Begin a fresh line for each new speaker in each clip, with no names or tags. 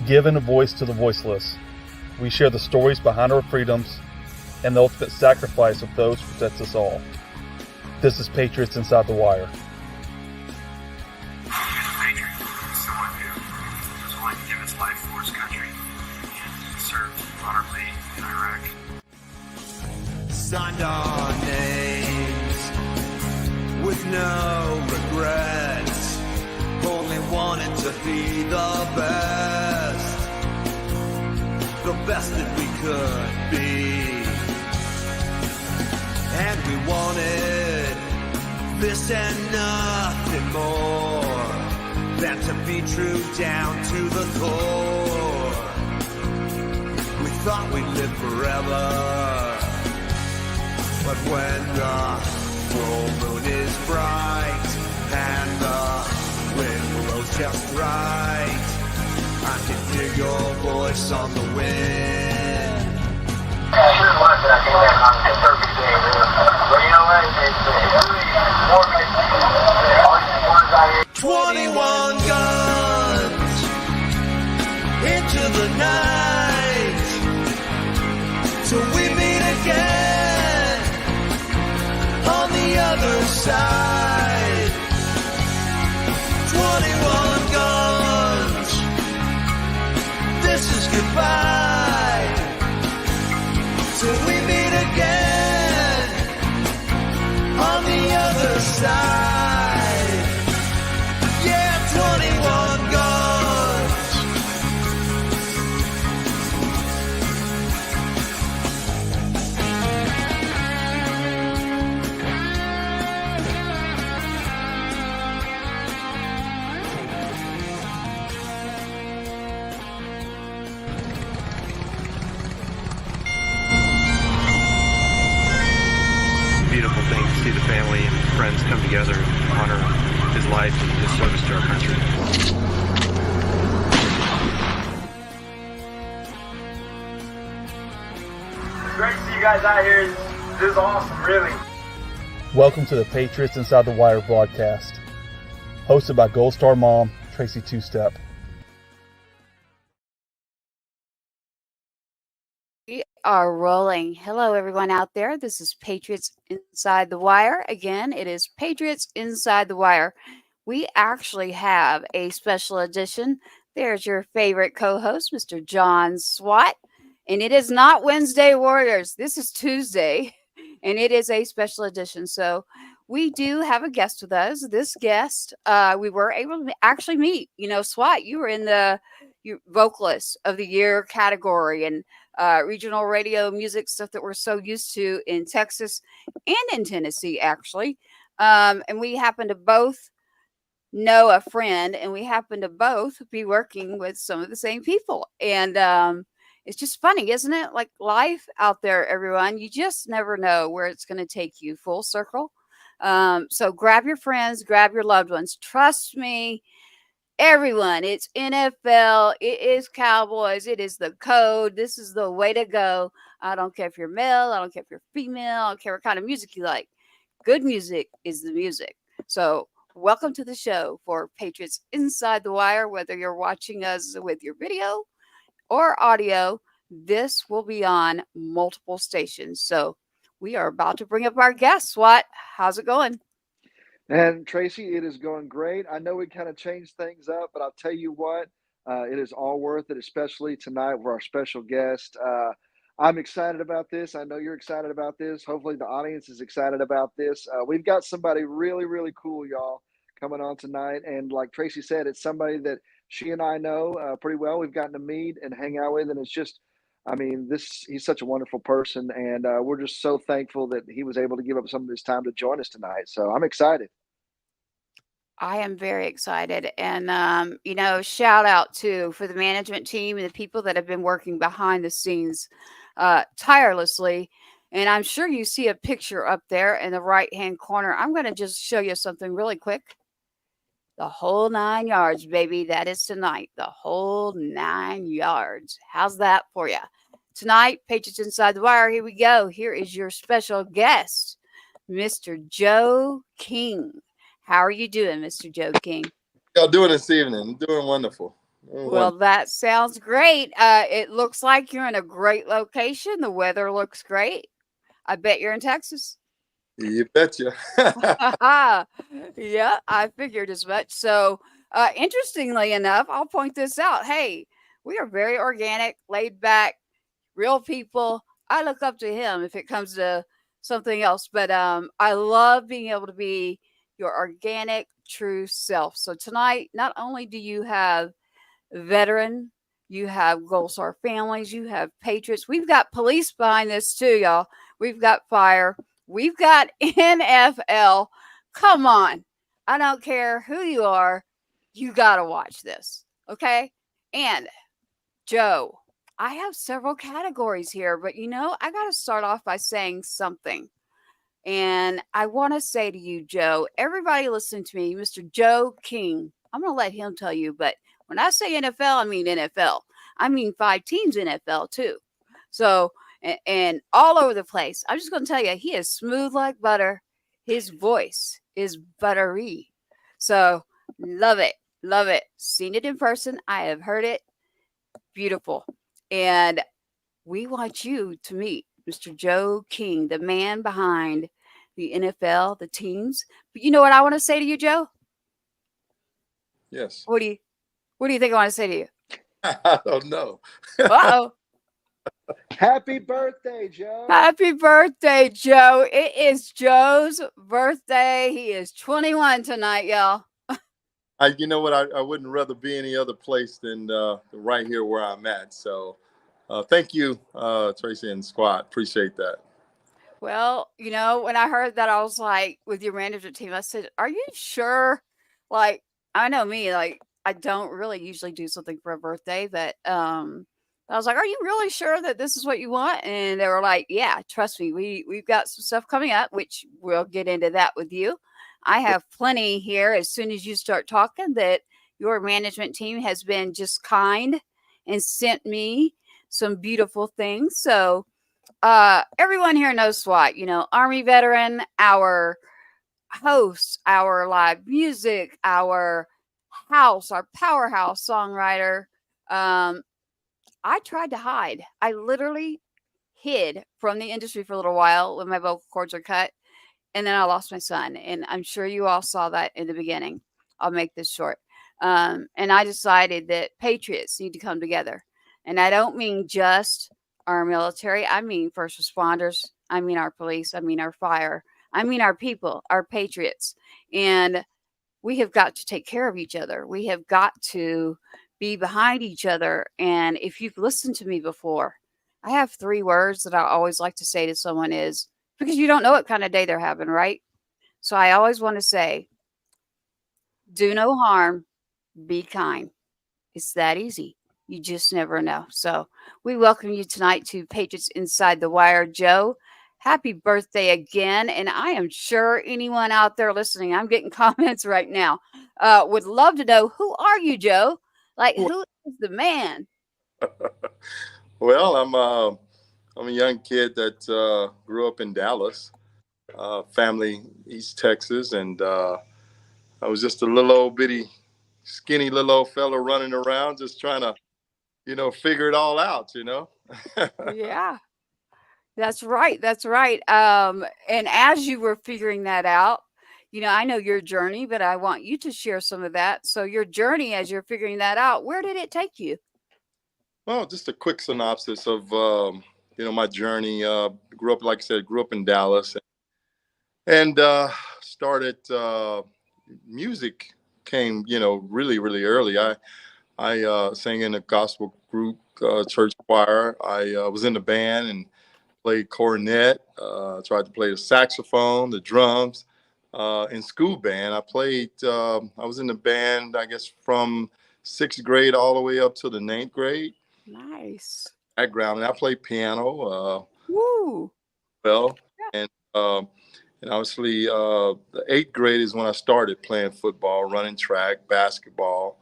Giving a voice to the voiceless. We share the stories behind our freedoms and the ultimate sacrifice of those who protect us all. This is Patriots Inside the Wire.
Patriot, someone who was willing to give his life for his country and served honorably in Iraq.
Signed our names with no regrets. Only wanted to be the best that we could be. And we wanted this and nothing more than to be true down to the core. We thought we'd live forever, but when the full moon is bright and the wind blows just right, I can hear your voice on the wind.
I should have left it. I came back on the perfect day, really. But you know what? It's really more good to all these words out here.
21 guns into the night till we meet again on the other side. 21 guns, this is goodbye till we meet again on the other side. Yeah, 21 guns.
Beautiful thing to see the family and friends come together and honor his life and his service to our country.
It's great to see you guys out here. This is awesome, really.
Welcome to the Patriots Inside the Wire broadcast, hosted by Gold Star mom, Tracy Two-Step.
We are rolling. Hello, everyone out there. This is Patriots Inside the Wire. Again, it is Patriots Inside the Wire. We actually have a special edition. There's your favorite co-host, Mr. John Swat. And it is not Wednesday Warriors. This is Tuesday, and it is a special edition. So we do have a guest with us. This guest, we were able to actually meet. You know, Swat, you were in the vocalist of the year category, and regional radio music stuff that we're so used to in Texas and in Tennessee, actually. And we happen to both know a friend, and we happen to both be working with some of the same people. And it's just funny, isn't it? Like life out there, everyone. You just never know where it's going to take you full circle. So grab your friends, grab your loved ones. Trust me. Everyone, it's NFL, it is Cowboys, it is the code. This is the way to go. I don't care if you're male, I don't care if you're female, I don't care what kind of music you like. Good music is the music. So welcome to the show for Patriots Inside the Wire. Whether you're watching us with your video or audio, this will be on multiple stations. So we are about to bring up our guest. Swat, how's it going?
And Tracy, it is going great. I know we kind of changed things up, but I'll tell you what, it is all worth it, especially tonight with our special guest. I'm excited about this. I know you're excited about this. Hopefully the audience is excited about this. We've got somebody really, really cool, y'all, coming on tonight. And like Tracy said, it's somebody that she and I know pretty well. We've gotten to meet and hang out with, and it's just, I mean, he's such a wonderful person, and we're just so thankful that he was able to give up some of his time to join us tonight. So I'm excited.
I am very excited. And, you know, shout out for the management team and the people that have been working behind the scenes tirelessly. And I'm sure you see a picture up there in the right-hand corner. I'm going to just show you something really quick. The whole 9 yards, baby. That is tonight. The whole 9 yards. How's that for you? Tonight, Patriots Inside the Wire. Here we go. Here is your special guest, Mr. Joe King. How are you doing, Mr. Joe King?
Y'all doing this evening? I'm doing wonderful.
Well, that sounds great. It looks like you're in a great location. The weather looks great. I bet you're in Texas.
You betcha.
Yeah, I figured as much. So, interestingly enough, I'll point this out. Hey, we are very organic, laid back, real people. I look up to him if it comes to something else, but I love being able to be your organic, true self. So tonight, not only do you have veteran, you have Gold Star families, you have Patriots. We've got police behind this too, y'all. We've got fire. We've got NFL. Come on. I don't care who you are. You got to watch this. Okay. And Joe, I have several categories here, but I got to start off by saying something. And I want to say to you, Joe, everybody listening to me, Mr. Joe King, I'm going to let him tell you, but when I say NFL, I mean NFL. I mean 5 teams NFL too. So, and all over the place. I'm just going to tell you, he is smooth like butter. His voice is buttery. So, love it. Love it. Seen it in person. I have heard it. Beautiful. And we want you to meet Mr. Joe King, the man behind the NFL, the teams. But you know what I want to say to you, Joe?
Yes.
What do you think I want to say to you?
I don't know.
Uh-oh.
Happy birthday, Joe.
Happy birthday, Joe. It is Joe's birthday. He is 21 tonight, y'all.
You know what? I wouldn't rather be any other place than right here where I'm at. So thank you, Tracy and Squad. Appreciate that.
Well, when I heard that, I was like, with your management team, I said, are you sure? Like, I know me, like, I don't really usually do something for a birthday, but I was like, are you really sure that this is what you want? And they were like, yeah, trust me, we've got some stuff coming up, which we'll get into that with you. I have plenty here as soon as you start talking that your management team has been just kind and sent me some beautiful things. So everyone here knows SWAT, Army veteran, our host, our live music, our house, our powerhouse songwriter. I tried to hide. I literally hid from the industry for a little while when my vocal cords were cut. And then I lost my son. And I'm sure you all saw that in the beginning. I'll make this short. And I decided that Patriots need to come together. And I don't mean just our military. I mean first responders. I mean our police. I mean our fire. I mean our people, our Patriots. And we have got to take care of each other. We have got to be behind each other. And if you've listened to me before, I have 3 words that I always like to say to someone is, because you don't know what kind of day they're having, right? So I always want to say, do no harm, be kind. It's that easy. You just never know. So we welcome you tonight to Patriots Inside the Wire. Joe, happy birthday again. And I am sure anyone out there listening, I'm getting comments right now, would love to know, who are you, Joe? Like, who is the man?
Well, I'm a young kid that grew up in Dallas, family East Texas, and I was just a little old bitty, skinny little old fella running around, just trying to, figure it all out,
Yeah, that's right. That's right. And as you were figuring that out, I know your journey, but I want you to share some of that. So your journey, as you're figuring that out, where did it take you?
Well, just a quick synopsis of, my journey. Like I said, grew up in Dallas, and started music came, really, really early. I sang in a gospel group, church choir. I was in the band and played cornet. Tried to play the saxophone, the drums. In school band, I was in the band, I guess, from 6th grade all the way up to the 9th grade.
Nice.
Background, and I played piano.
Woo.
Well, and obviously the 8th grade is when I started playing football, running track, basketball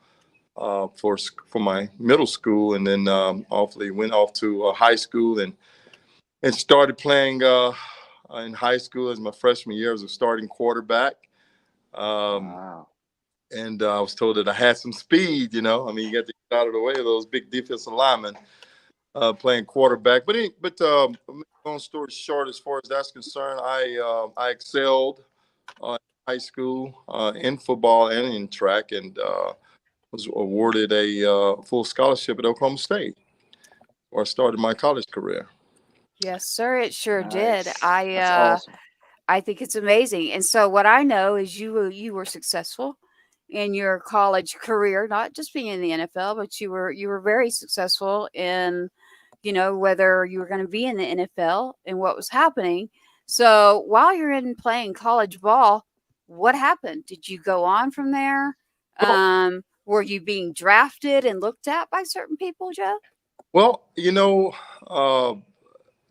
for my middle school, and then awfully went off to high school and started playing in high school as my freshman year as a starting quarterback.
Wow.
And I was told that I had some speed, I mean, you got to out of the way of those big defensive linemen playing quarterback. But long story short, as far as that's concerned, I excelled in high school in football and in track, and was awarded a full scholarship at Oklahoma State, where I started my college career.
Yes, sir. It sure did.
Nice. That's awesome.
I think it's amazing. And so what I know is you were successful in your college career, not just being in the NFL, but you were very successful in, whether you were going to be in the NFL and what was happening. So while you're in playing college ball, what happened? Did you go on from there? Were you being drafted and looked at by certain people, Joe?
Well,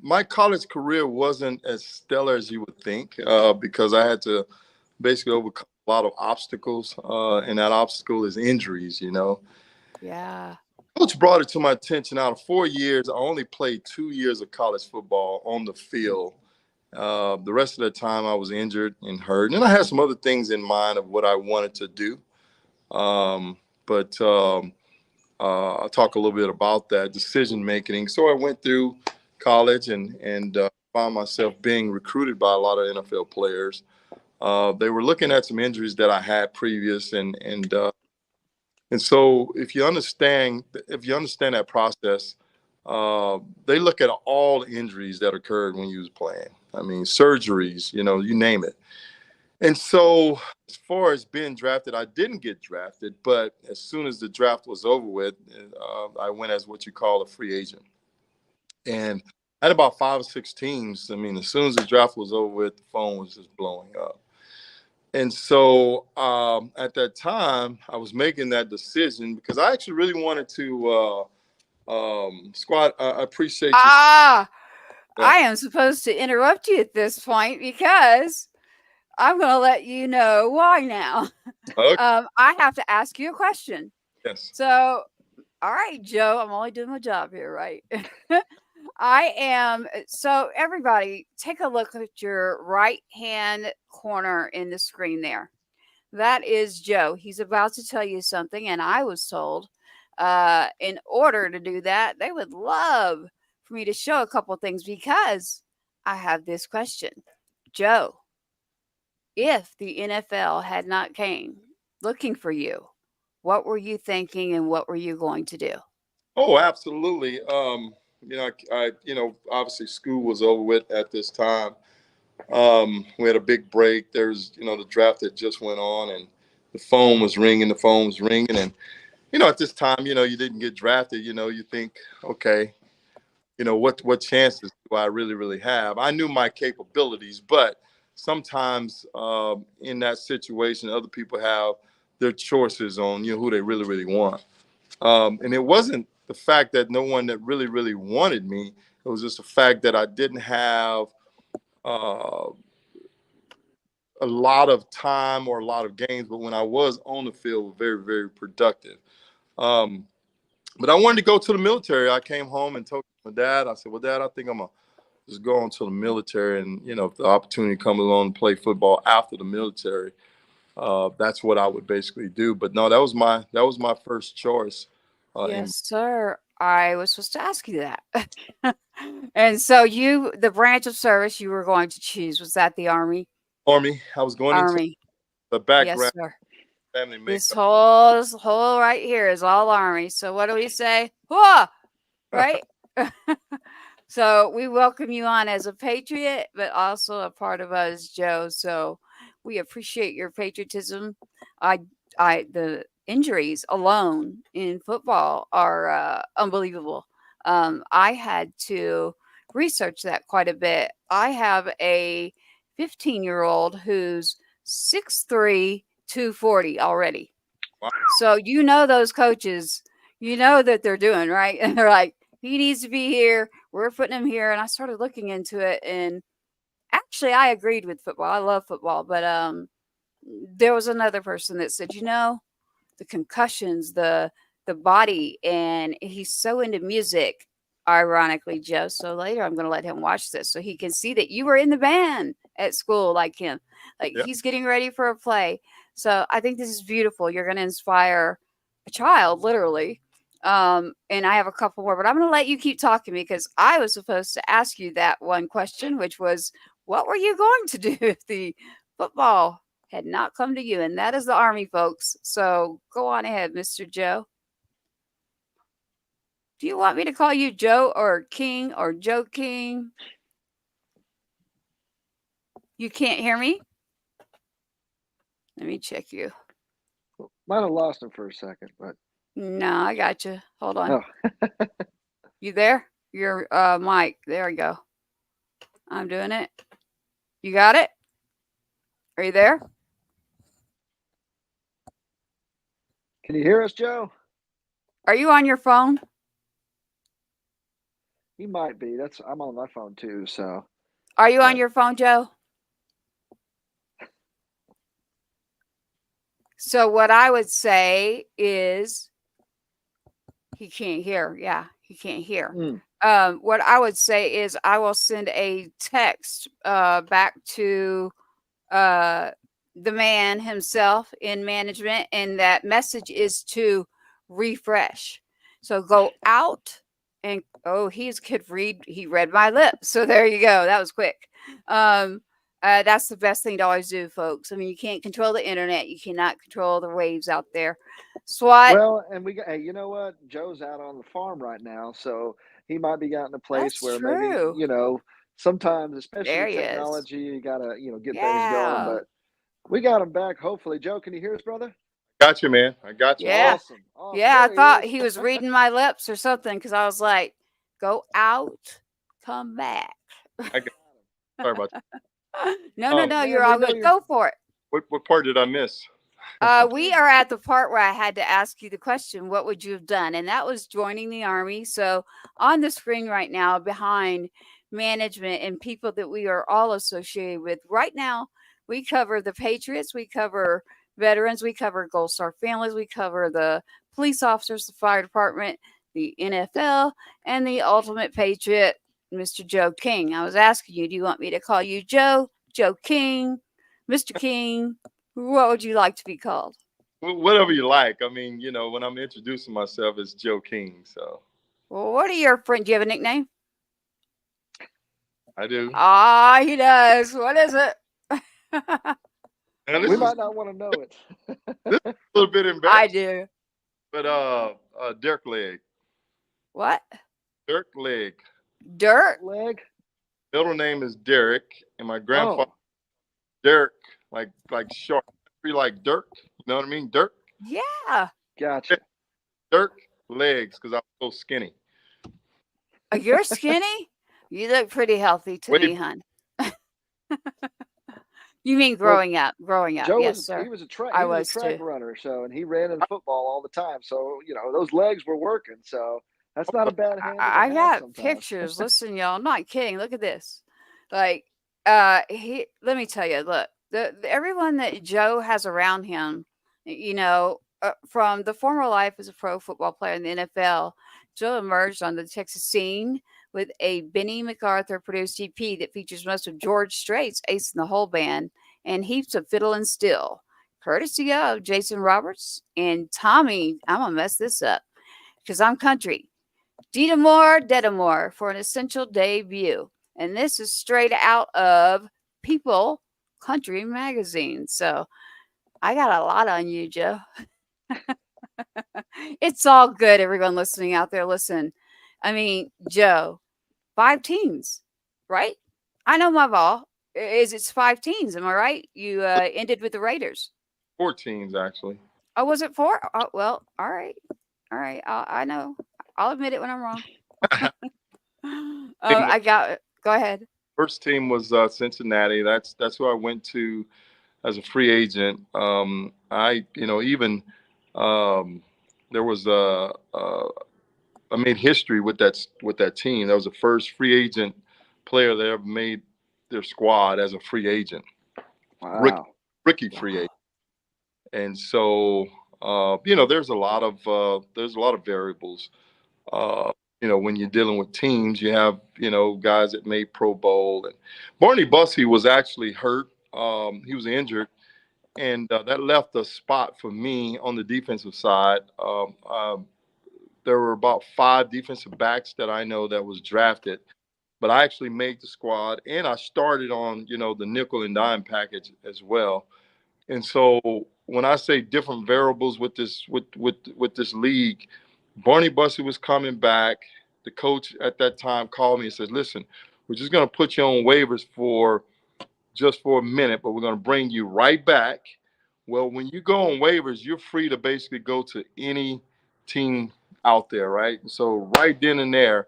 my college career wasn't as stellar as you would think because I had to basically overcome a lot of obstacles, and that obstacle is injuries,
Yeah.
Coach brought it to my attention. Out of 4 years, I only played 2 years of college football on the field. The rest of the time, I was injured and hurt. And I had some other things in mind of what I wanted to do. But I'll talk a little bit about that decision making. So I went through college and found myself being recruited by a lot of NFL players. They were looking at some injuries that I had previous, and so if you understand that process, they look at all the injuries that occurred when you was playing. I mean, surgeries, you name it. And so as far as being drafted, I didn't get drafted, but as soon as the draft was over with, I went as what you call a free agent. And I had about 5 or 6 teams. I mean, as soon as the draft was over with, the phone was just blowing up. And so at that time, I was making that decision because I actually really wanted to squad. I appreciate you.
I am supposed to interrupt you at this point because I'm going to let you know why now.
Okay.
I have to ask you a question.
Yes.
So, all right, Joe, I'm only doing my job here, right? So everybody take a look at your right hand corner in the screen there. That is Joe. He's about to tell you something. And I was told in order to do that, they would love for me to show a couple things because I have this question. Joe, if the NFL had not came looking for you, what were you thinking and what were you going to do?
Oh, absolutely. Obviously school was over with at this time. We had a big break. There's, the draft that just went on and the phone was ringing. And, at this time, you didn't get drafted, you think, okay, what chances do I really, really have? I knew my capabilities, but sometimes in that situation, other people have their choices on, who they really, really want. And it wasn't the fact that no one that really, really wanted me. It was just the fact that I didn't have a lot of time or a lot of games, but when I was on the field, very, very productive. But I wanted to go to the military. I came home and told my dad, I said, well, Dad, I think I'm going to just go into the military. And, if the opportunity comes along and play football after the military, that's what I would basically do. But no, that was my first choice.
Yes, sir. I was supposed to ask you that. And so the branch of service you were going to choose, was that the Army?
Army. I was going into the background.
Yes, sir.
Family makeup.
This whole right here is all Army. So what do we say? Whoa! Right? So we welcome you on as a Patriot, but also a part of us, Joe. So we appreciate your patriotism. The injuries alone in football are unbelievable. I had to research that quite a bit. I have a 15-year-old who's 6'3", 240 already.
Wow.
So those coaches, that they're doing right. And they're like, he needs to be here. We're putting him here. And I started looking into it. And actually, I agreed with football. I love football. But there was another person that said, the concussions, the body, and he's so into music, ironically, Joe. So later I'm going to let him watch this so he can see that you were in the band at school like him. He's getting ready for a play. So I think this is beautiful. You're going to inspire a child, literally, And I have a couple more, but I'm going to let you keep talking because I was supposed to ask you that one question, which was, what were you going to do if the football had not come to you? And that is the Army, folks. So go on ahead, Mr. Joe. Do you want me to call you Joe or King or Joe King? You can't hear me? Let me check you.
Might have lost him for a second, but
No, I got you. Hold on.
oh.
You there? Your mic. There we go. I'm doing it. You got it? Are you there?
Can you hear us, Joe?
Are you on your phone?
He might be. I'm on my phone too, so.
Are you on your phone, Joe? So what I would say is he can't hear. Yeah, he can't hear. What I would say is I will send a text back to the man himself in management, and that message is to refresh. So go out and he could read. He read my lips. So there you go. That was quick. That's the best thing to always do, folks. I mean, you can't control the internet. You cannot control the waves out there. SWAT.
Well, and hey, you know what? Joe's out on the farm right now, so he might be out in a place
That's
where
true.
maybe, sometimes, especially
There
with
he is.
technology, you gotta, get things
Yeah.
going. But we got him back, hopefully. Joe, can you hear us, brother?
Got you, man. I got you.
Yeah.
Awesome.
Yeah, I
There
thought
is.
he was reading my lips or something because I was like, go out, come back.
I got Sorry about that.
No,
Man,
you're
we
all
know
good.
you're-
Go for it.
What part did I miss?
We are at the part where I had to ask you the question, what would you have done? And that was joining the Army. So on the screen right now, behind management and people that we are all associated with right now, we cover the Patriots, we cover veterans, we cover Gold Star families, we cover the police officers, the fire department, the NFL, and the ultimate patriot, Mr. Joe King. I was asking you, do you want me to call you Joe, Joe King, Mr. King? What would you like to be called?
Whatever you like. I mean, when I'm introducing myself as Joe King, so.
Well, what are your friends? Do you have a nickname?
I do.
He does. What is it?
We might not want to know it.
This is a little bit embarrassing.
I do.
But Dirk Leg.
What?
Dirk Leg.
Dirt?
Leg?
Middle name is Derek, and my grandfather Dirk, like short, like Dirk. You know what I mean? Dirk.
Yeah.
Gotcha.
Dirk Legs, because I'm so skinny.
You're skinny? You look pretty healthy to me, hon. You mean growing up? Growing up,
Joe
yes, sir.
He was a track
too.
runner, and he ran in football all the time. So those legs were working. So that's not a bad handle.
I got
sometimes.
pictures. Listen, y'all, I'm not kidding. Look at this. Like, let me tell you. Look, everyone that Joe has around him, from the former life as a pro football player in the NFL, Joe emerged on the Texas scene with a Benny MacArthur produced EP that features most of George Strait's Ace in the Hole band and heaps of fiddle and steel, courtesy of Jason Roberts and Tommy. I'm going to mess this up because I'm country. Dedamore for an essential debut. And this is straight out of People Country Magazine. So I got a lot on you, Joe. It's all good, everyone listening out there. Listen, I mean, Joe, 5 teams, right? I know my ball. It's 5 teams. Am I right? You ended with the Raiders.
4 teams, actually.
Oh, was it 4? Oh, well, all right. I know. I'll admit it when I'm wrong. I got it. Go ahead.
First team was Cincinnati. That's who I went to as a free agent. There was I made history with that team. That was the first free agent player that ever made their squad as a free agent.
Wow.
Rookie free agent. And so there's a lot of variables. When you're dealing with teams, you have guys that made Pro Bowl. And Barney Bussey was actually hurt. He was injured. And that left a spot for me on the defensive side. there were about 5 defensive backs that I know that was drafted, but I actually made the squad, and I started on, the nickel and dime package as well. And so when I say different variables with this league, Barney Bussey was coming back. The coach at that time called me and said, "Listen, we're just going to put you on waivers for a minute, but we're going to bring you right back." Well, when you go on waivers, you're free to basically go to any team out there, right? So right then and there,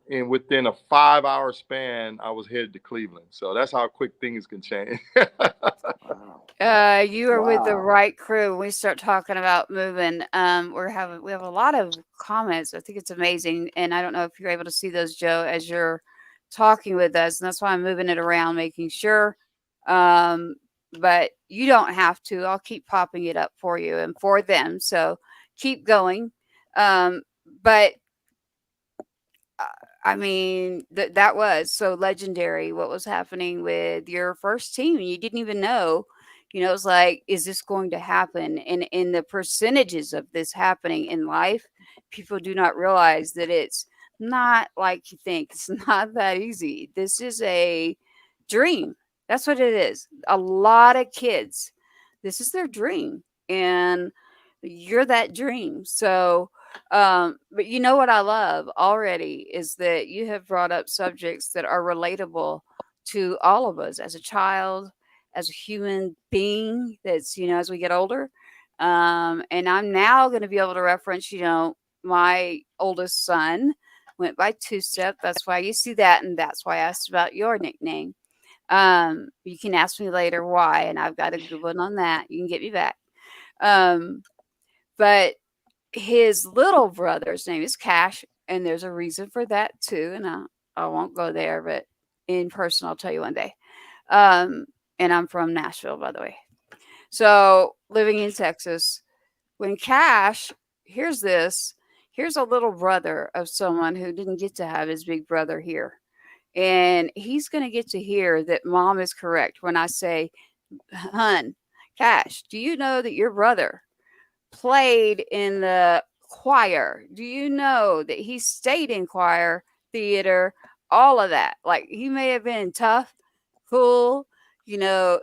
and within a 5-hour span, I was headed to Cleveland. So that's how quick things can change.
You are with the right crew. When we start talking about moving, we have a lot of comments. I think it's amazing, and I don't know if you're able to see those, Joe, as you're talking with us, and that's why I'm moving it around, making sure. But you don't have to. I'll keep popping it up for you and for them. So keep going. But I mean, that was so legendary. What was happening with your first team? You didn't even know. It was like, is this going to happen? And in the percentages of this happening in life, people do not realize that it's not like you think. It's not that easy. This is a dream. That's what it is. A lot of kids, this is their dream. And you're that dream. So, but you know what I love already is that you have brought up subjects that are relatable to all of us as a child, as a human being that's, as we get older. And I'm now going to be able to reference, my oldest son went by two-step. That's why you see that. And that's why I asked about your nickname. You can ask me later why, and I've got a good one on that. You can get me back. But his little brother's name is Cash, and there's a reason for that too. And I won't go there, but in person, I'll tell you one day. And I'm from Nashville, by the way. So living in Texas, when Cash hears this, here's a little brother of someone who didn't get to have his big brother here. And he's going to get to hear that mom is correct when I say, "Hun, Cash, do you know that your brother played in the choir? Do you know that he stayed in choir, theater, all of that? Like, he may have been tough, cool, and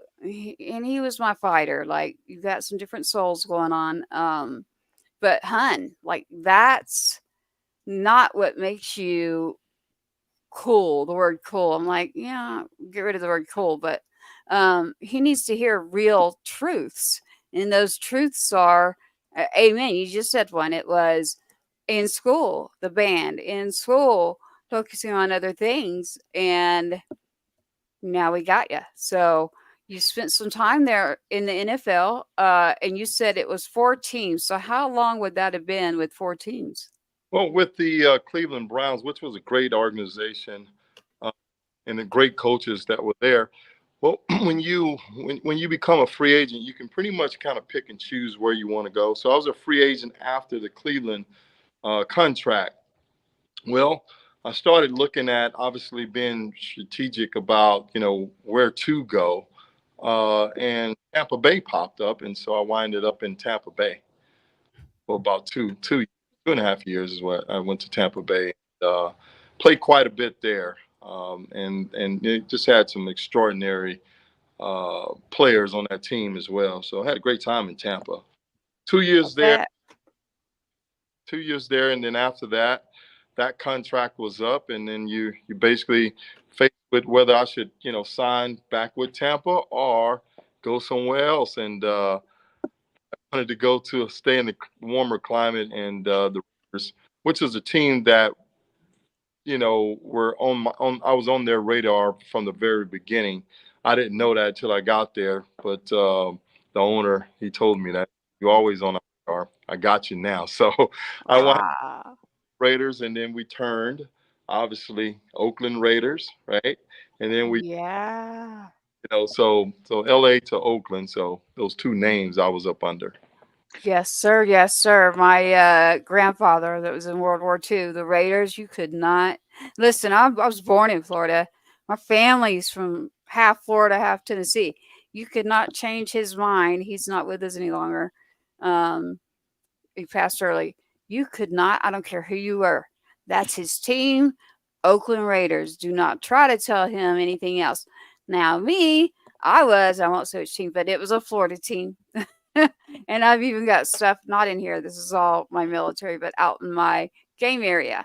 he was my fighter. Like, you've got some different souls going on. But hun, like, that's not what makes you cool, the word cool." I'm like, yeah, get rid of the word cool, but he needs to hear real truths. And those truths are, amen. You just said one. It was in school, the band, in school, focusing on other things. And now we got you. So you spent some time there in the NFL, and you said it was 4 teams. So how long would that have been with 4 teams?
Well, with the Cleveland Browns, which was a great organization, and the great coaches that were there. Well, when you become a free agent, you can pretty much kind of pick and choose where you want to go. So I was a free agent after the Cleveland contract. Well, I started looking at obviously being strategic about where to go, and Tampa Bay popped up, and so I winded up in Tampa Bay for about two and a half years is what I went to Tampa Bay. Played quite a bit there, and it just had some extraordinary players on that team as well. So I had a great time in Tampa. 2 years there, 2 years there, and then after that contract was up, and then you basically faced with whether I should sign back with Tampa or go somewhere else. And I wanted to go to stay in the warmer climate, and the Raiders, which was a team that were I was on their radar from the very beginning. I didn't know that until I got there, but the owner, he told me that you're always on our radar. I got you now. So I went Raiders, and then we turned, obviously, Oakland Raiders, right? And then we, so LA to Oakland. So those 2 names I was up under.
Yes, sir. Yes, sir. My grandfather that was in World War II, the Raiders, you could not listen. I was born in Florida. My family's from half Florida, half Tennessee. You could not change his mind. He's not with us any longer. He passed early. You could not, I don't care who you were. That's his team. Oakland Raiders. Do not try to tell him anything else. Now, me, I won't say which team, but it was a Florida team. And I've even got stuff not in here. This is all my military, but out in my game area.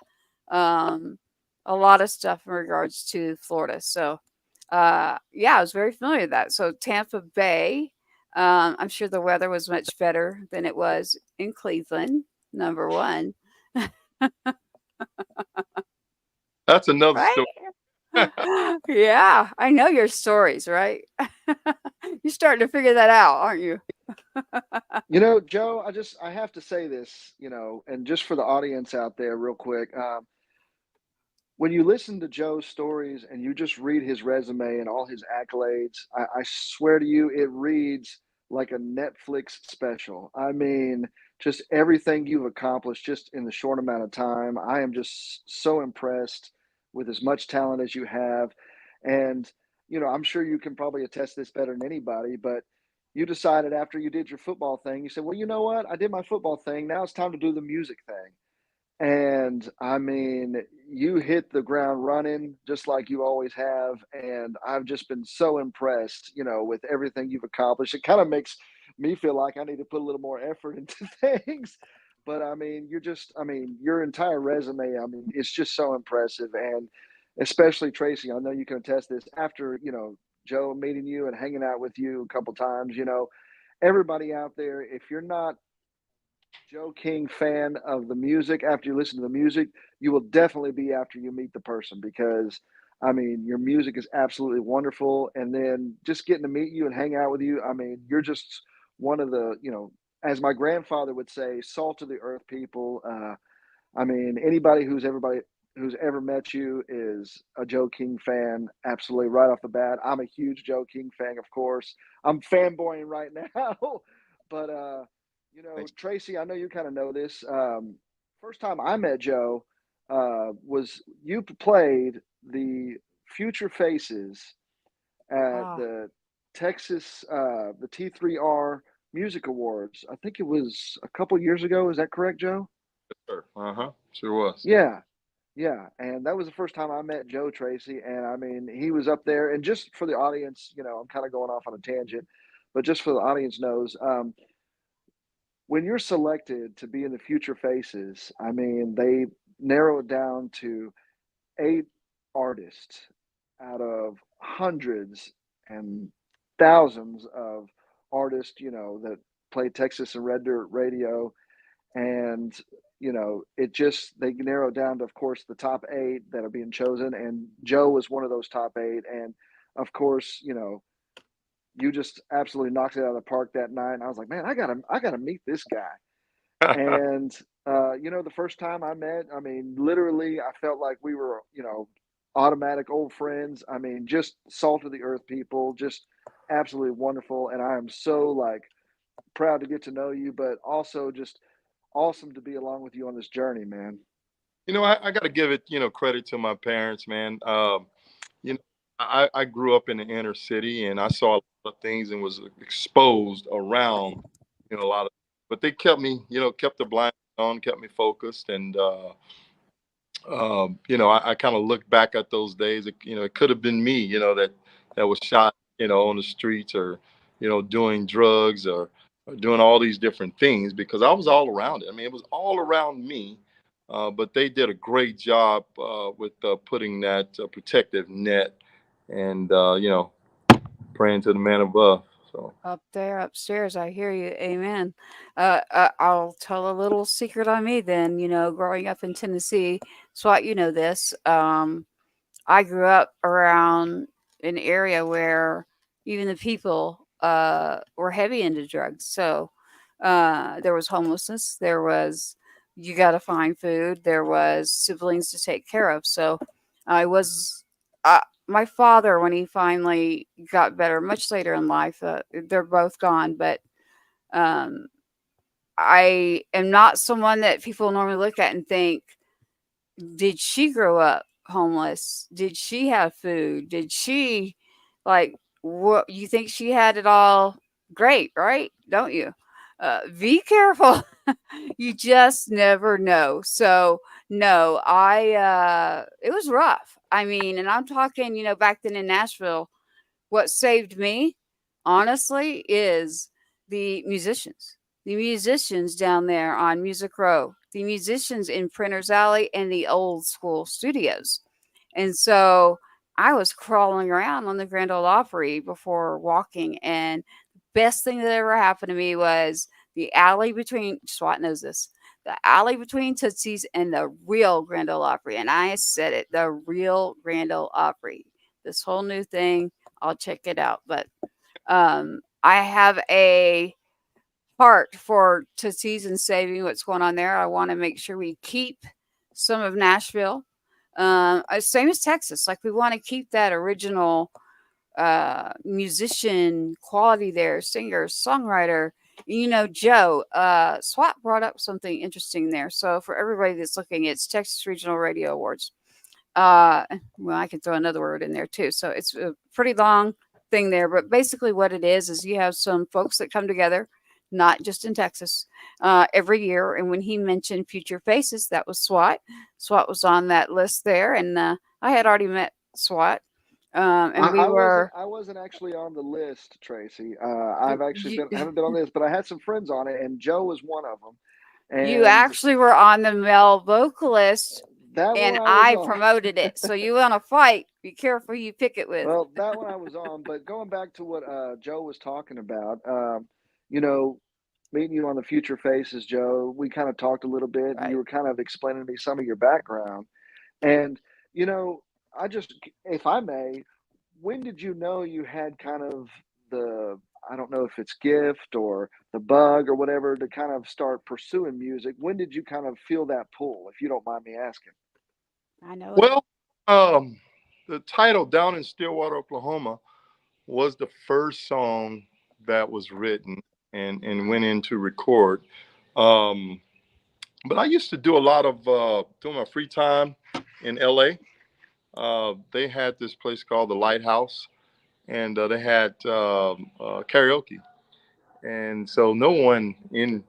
Um, a lot of stuff in regards to Florida. So, yeah, I was very familiar with that. So, Tampa Bay, I'm sure the weather was much better than it was in Cleveland, number one.
That's another
Right?
story.
Yeah, I know your stories, right? You're starting to figure that out, aren't you?
You know, Joe, I have to say this, and just for the audience out there, real quick. When you listen to Joe's stories and you just read his resume and all his accolades, I swear to you, it reads like a Netflix special. I mean, just everything you've accomplished just in the short amount of time. I am just so impressed with as much talent as you have. And, I'm sure you can probably attest this better than anybody, but you decided after you did your football thing, you said, well, you know what? I did my football thing. Now it's time to do the music thing. And I mean, you hit the ground running just like you always have. And I've just been so impressed, with everything you've accomplished. It kind of makes me feel like I need to put a little more effort into things. But I mean, your entire resume, I mean, it's just so impressive. And especially Tracy, I know you can attest this after, Joe meeting you and hanging out with you a couple times, everybody out there, if you're not Joe King fan of the music, after you listen to the music, you will definitely be after you meet the person because I mean, your music is absolutely wonderful. And then just getting to meet you and hang out with you, I mean, you're just one of the, as my grandfather would say, salt of the earth people. I mean, everybody who's ever met you is a Joe King fan, absolutely right off the bat. I'm a huge Joe King fan, of course. I'm fanboying right now, but
Thanks.
Tracy, I know you kind of know this. First time I met Joe was you played the Future Faces at
Wow.
the the T3R Music Awards. I think it was a couple years ago. Is that correct, Joe?
Sure. Uh-huh. Sure was.
Yeah, yeah. And that was the first time I met Joe Tracy. And I mean, he was up there. And just for the audience, I'm kind of going off on a tangent, but just for the audience knows, when you're selected to be in the Future Faces, I mean, they narrow it down to 8 artists out of hundreds and thousands of artists, that play Texas and Red Dirt Radio. And, it just, they narrow it down to, of course, the top 8 that are being chosen. And Joe was one of those top 8. And of course, you just absolutely knocked it out of the park that night. And I was like, man, I gotta meet this guy. And the first time I met, I mean, literally, I felt like we were, automatic old friends. I mean, just salt of the earth people, just absolutely wonderful. And I am so like proud to get to know you, but also just awesome to be along with you on this journey, man.
I got to give it, credit to my parents, man. You know, I grew up in the inner city and I saw a lot of things and was exposed around, a lot of, but they kept me, kept the blind on, kept me focused. And, I kind of look back at those days. It could have been me, that was shot, on the streets or, doing drugs or doing all these different things because I was all around it. I mean, it was all around me. But they did a great job with putting that protective net and, praying to the man above. So,
Up there, upstairs, I hear you. Amen. I'll tell a little secret on me then. Growing up in Tennessee, Swat, you know this. I grew up around an area where even the people were heavy into drugs. So there was homelessness. There was you got to find food. There was siblings to take care of. So I was. My father, when he finally got better, much later in life, they're both gone. But um, I am not someone that people normally look at and think, did she grow up homeless? Did she have food? Did she like what you think she had it all great, right? Don't you? Be careful. You just never know. So no, it was rough. I mean, and I'm talking, back then in Nashville, what saved me, honestly, is the musicians. The musicians down there on Music Row, the musicians in Printer's Alley and the old school studios. And so I was crawling around on the Grand Ole Opry before walking, and the best thing that ever happened to me was the alley between SWAT knows this. The alley between Tootsie's and the real Grand Ole Opry. And I said it, the real Grand Ole Opry. This whole new thing, I'll check it out. But I have a heart for Tootsie's and saving what's going on there. I want to make sure we keep some of Nashville. Same as Texas. Like, we want to keep that original musician quality there, singer, songwriter. Joe, SWAT brought up something interesting there. So for everybody that's looking, it's Texas Regional Radio Awards. Well, I can throw another word in there too. So it's a pretty long thing there, but basically what it is you have some folks that come together, not just in Texas, every year. And when he mentioned Future Faces, that was SWAT. SWAT was on that list there, and I had already met SWAT. And we were.
I wasn't actually on the list, Tracy. I've actually
You,
haven't been on this, but I had some friends on it, and Joe was one of them.
you
And
actually were on the male vocalist,
that
and
one I was
I
on.
promoted it. So you want to fight? Be careful who you pick it with.
Well, that one I was on. But going back to what Joe was talking about, you know, meeting you on the Future Faces, Joe, we kind of talked a little bit, and
Right.
you were kind of explaining to me some of your background. And I just, if I may, when did you know you had kind of the, I don't know if it's gift or the bug or whatever, to kind of start pursuing music? When did you kind of feel that pull, if you don't mind me asking?
I know it.
Well, um, the title "Down in Stillwater, Oklahoma" was the first song that was written and went in to record. Um, but I used to do a lot of doing my free time in LA. They had this place called the Lighthouse, and they had karaoke. And so no one in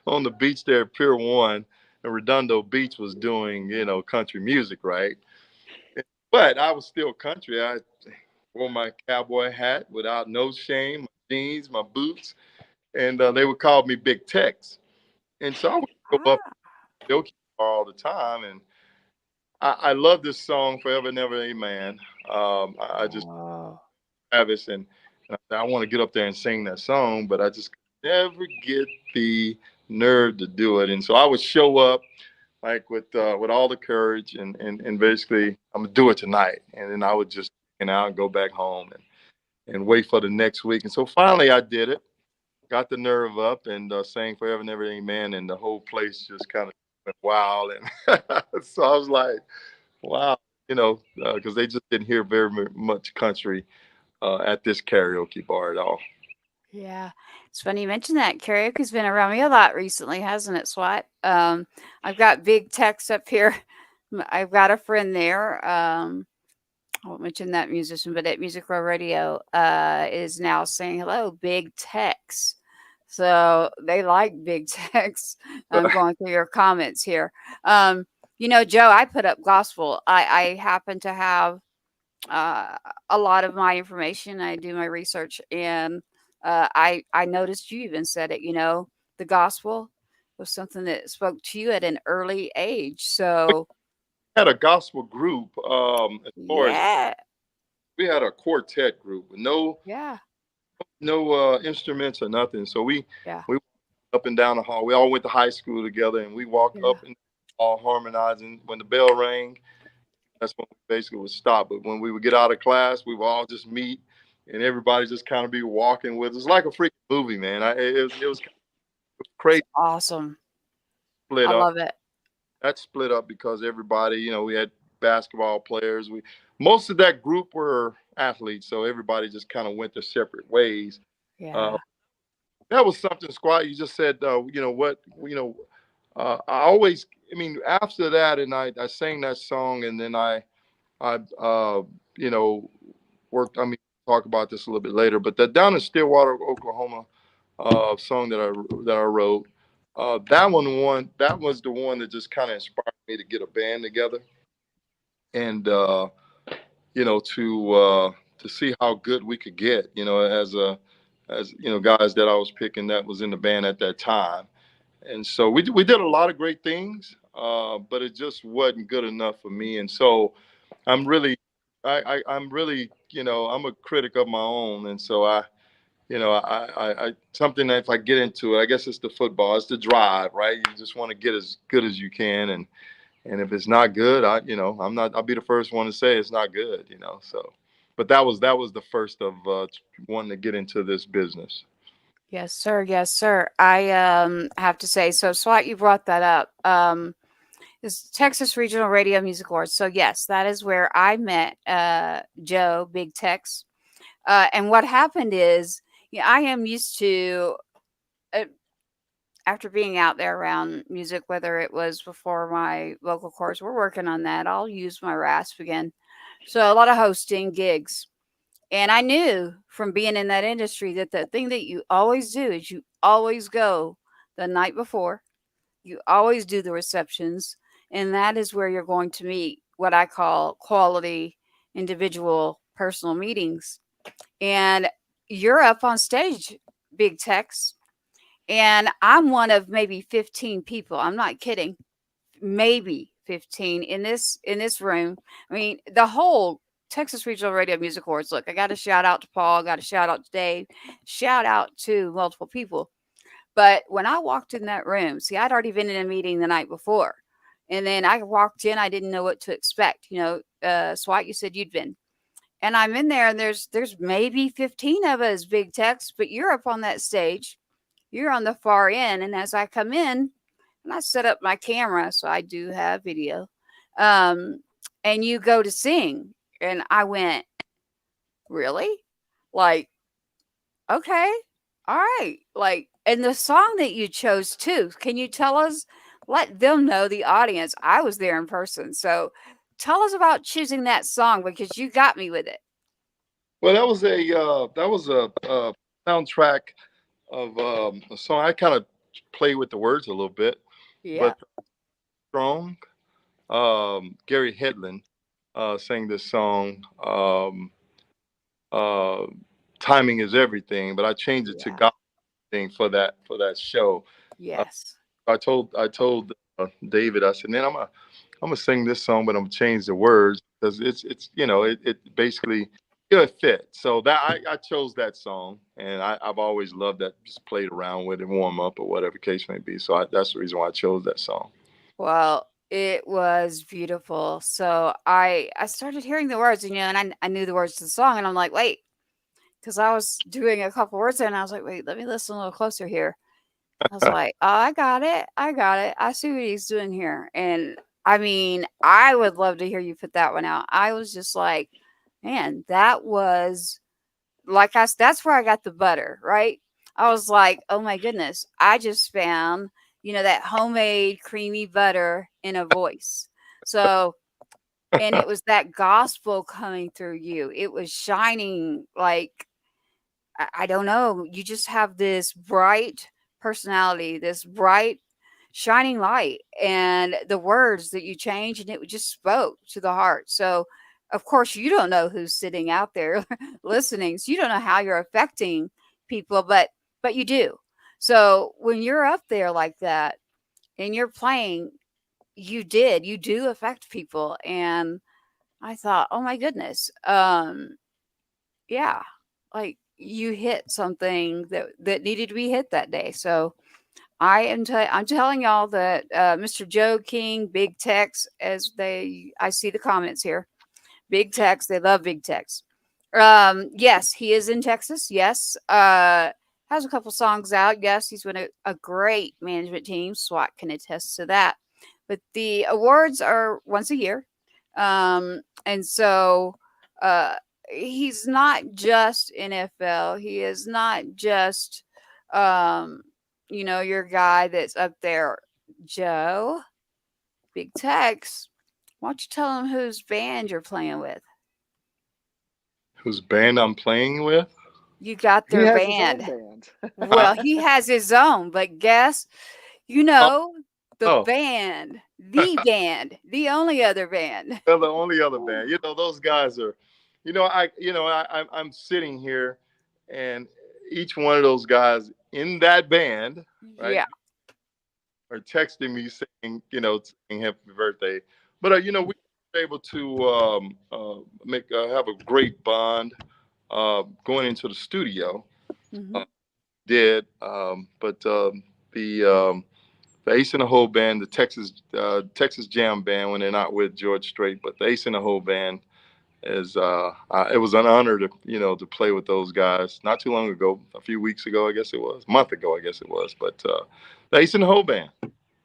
on the beach there at Pier 1 and Redondo Beach was doing country music, right? But I was still country. I wore my cowboy hat without no shame, my jeans, my boots, and they would call me Big Tex. And so I would go up
Ah,
to karaoke bar all the time, and I love this song "Forever and Ever Amen." I just
oh,
Travis, and I want to get up there and sing that song, but I just never get the nerve to do it. And so I would show up like with all the courage and basically I'm gonna do it tonight, and then I would just out and go back home and wait for the next week. And so finally I did it, got the nerve up, and sang "Forever and Ever Amen," and the whole place just kind of went wild. And so I was like, wow, because they just didn't hear very much country at this karaoke bar at all.
yeah. It's funny you mentioned that. Karaoke's been around me a lot recently, hasn't it, SWAT? I've got Big Tex up here. I've got a friend there. I won't mention that musician, but at Music Row Radio is now saying hello, Big Tex. So they like Big Tex. I'm going through your comments here. Joe, I put up gospel. I happen to have a lot of my information. I do my research, and I noticed you even said it. The gospel was something that spoke to you at an early age. So
Had a gospel group. As far as
yeah,
we had a quartet group with
yeah,
no instruments or nothing. So
yeah,
we up and down the hall. We all went to high school together, and we walked
yeah.
up and all harmonizing. When the bell rang, that's when we basically would stop. But when we would get out of class, we would all just meet, and everybody just kind of be walking with us like a freaking movie, man. It was crazy.
Awesome.
Split
I
up.
love it.
That split up because everybody, we had basketball players. Most of that group were athletes, so everybody just kind of went their separate ways.
Yeah.
That was something, Squat. You just said, I always, after that, and I sang that song, and then I you know, worked. Talk about this a little bit later, but that down in Stillwater, Oklahoma, song that I wrote. That was the one that just kind of inspired me to get a band together, and to see how good we could get, as guys that I was picking that was in the band at that time. And so we did a lot of great things, but it just wasn't good enough for me. And so I'm really, I'm really, I'm a critic of my own. And so I something that if I get into it, I guess it's the football, it's the drive, right? You just want to get as good as you can. And if it's not good, I'll be the first one to say it's not good, so, but that was the first of wanting to get into this business.
Yes, sir. Yes, sir. I have to say, so Swat, you brought that up. This Texas Regional Radio Music Awards. So yes, that is where I met Joe Big Tex. And what happened is, I am used to after being out there around music, whether it was before my vocal cords, we're working on that. I'll use my rasp again. So a lot of hosting gigs. And I knew from being in that industry that the thing that you always do is you always go the night before. You always do the receptions. And that is where you're going to meet what I call quality individual personal meetings. And you're up on stage, Big Tex. And I'm one of maybe 15 people. I'm not kidding. Maybe 15 in this room. I mean, the whole Texas Regional Radio Music Awards. Look, I got to shout out to Paul, got to shout out to Dave, shout out to multiple people. But when I walked in that room, see, I'd already been in a meeting the night before. And then I walked in, I didn't know what to expect. Swat, you said you'd been. And I'm in there, and there's maybe 15 of us, Big Tex, but you're up on that stage. You're on the far end. And as I come in, and I set up my camera, so I do have video, and you go to sing. And I went, really? Like, okay, all right. Like, and the song that you chose too, can you tell us, let them know, the audience, I was there in person. So tell us about choosing that song, because you got me with it.
Well, that was a soundtrack of a song. I kind of play with the words a little bit,
Yeah.
but strong. Gary Hedlund sang this song. Timing is everything, but I changed it to God thing for that show.
Yes.
I told David, I said, man, I'm gonna sing this song, but I'm gonna change the words because it's it basically it fit. So that I chose that song, and I've always loved that. Just played around with it, warm up or whatever case may be. So that's the reason why I chose that song.
Well, it was beautiful. So I started hearing the words, and I knew the words to the song, and I'm like, wait, because I was doing a couple words there, and I was like, wait, let me listen a little closer here. I was like, oh, I got it. I see what he's doing here. And I mean, I would love to hear you put that one out. I was just like, man, that was like that's where I got the butter, right? I was like, oh my goodness, I just found, that homemade creamy butter in a voice. So, and it was that gospel coming through you. It was shining like, I don't know. You just have this bright personality, this bright, shining light, and the words that you change, and it just spoke to the heart. So, of course, you don't know who's sitting out there listening. So you don't know how you're affecting people, but you do. So when you're up there like that and you're playing, you do affect people. And I thought, oh my goodness, yeah, like you hit something that needed to be hit that day. So I'm telling y'all that Mr. Joe King, Big Tex, I see the comments here. Big Tex, they love Big Tex. Yes, he is in Texas. Yes, has a couple songs out. Yes, he's with a great management team. SWAT can attest to that. But the awards are once a year, and so he's not just NFL. He is not just your guy that's up there. Joe, Big Tex, why don't you tell him whose band you're playing with?
Whose band I'm playing with?
You got
He
their
has his own
band.
band.
Well, he has his own, but guess, you know, the
Oh,
band, the only other band.
they're the only other band. Those guys are. I'm sitting here, and each one of those guys in that band, right,
Yeah.
are texting me saying happy birthday. But we were able to make have a great bond going into the studio.
Hmm.
Did but the Ace in the Hole band, the Texas Jam band, when they're not with George Strait, but the Ace in the Hole band is it was an honor to play with those guys. Not too long ago, a few weeks ago, I guess it was, a month ago, I guess it was. But the Ace in the Hole band.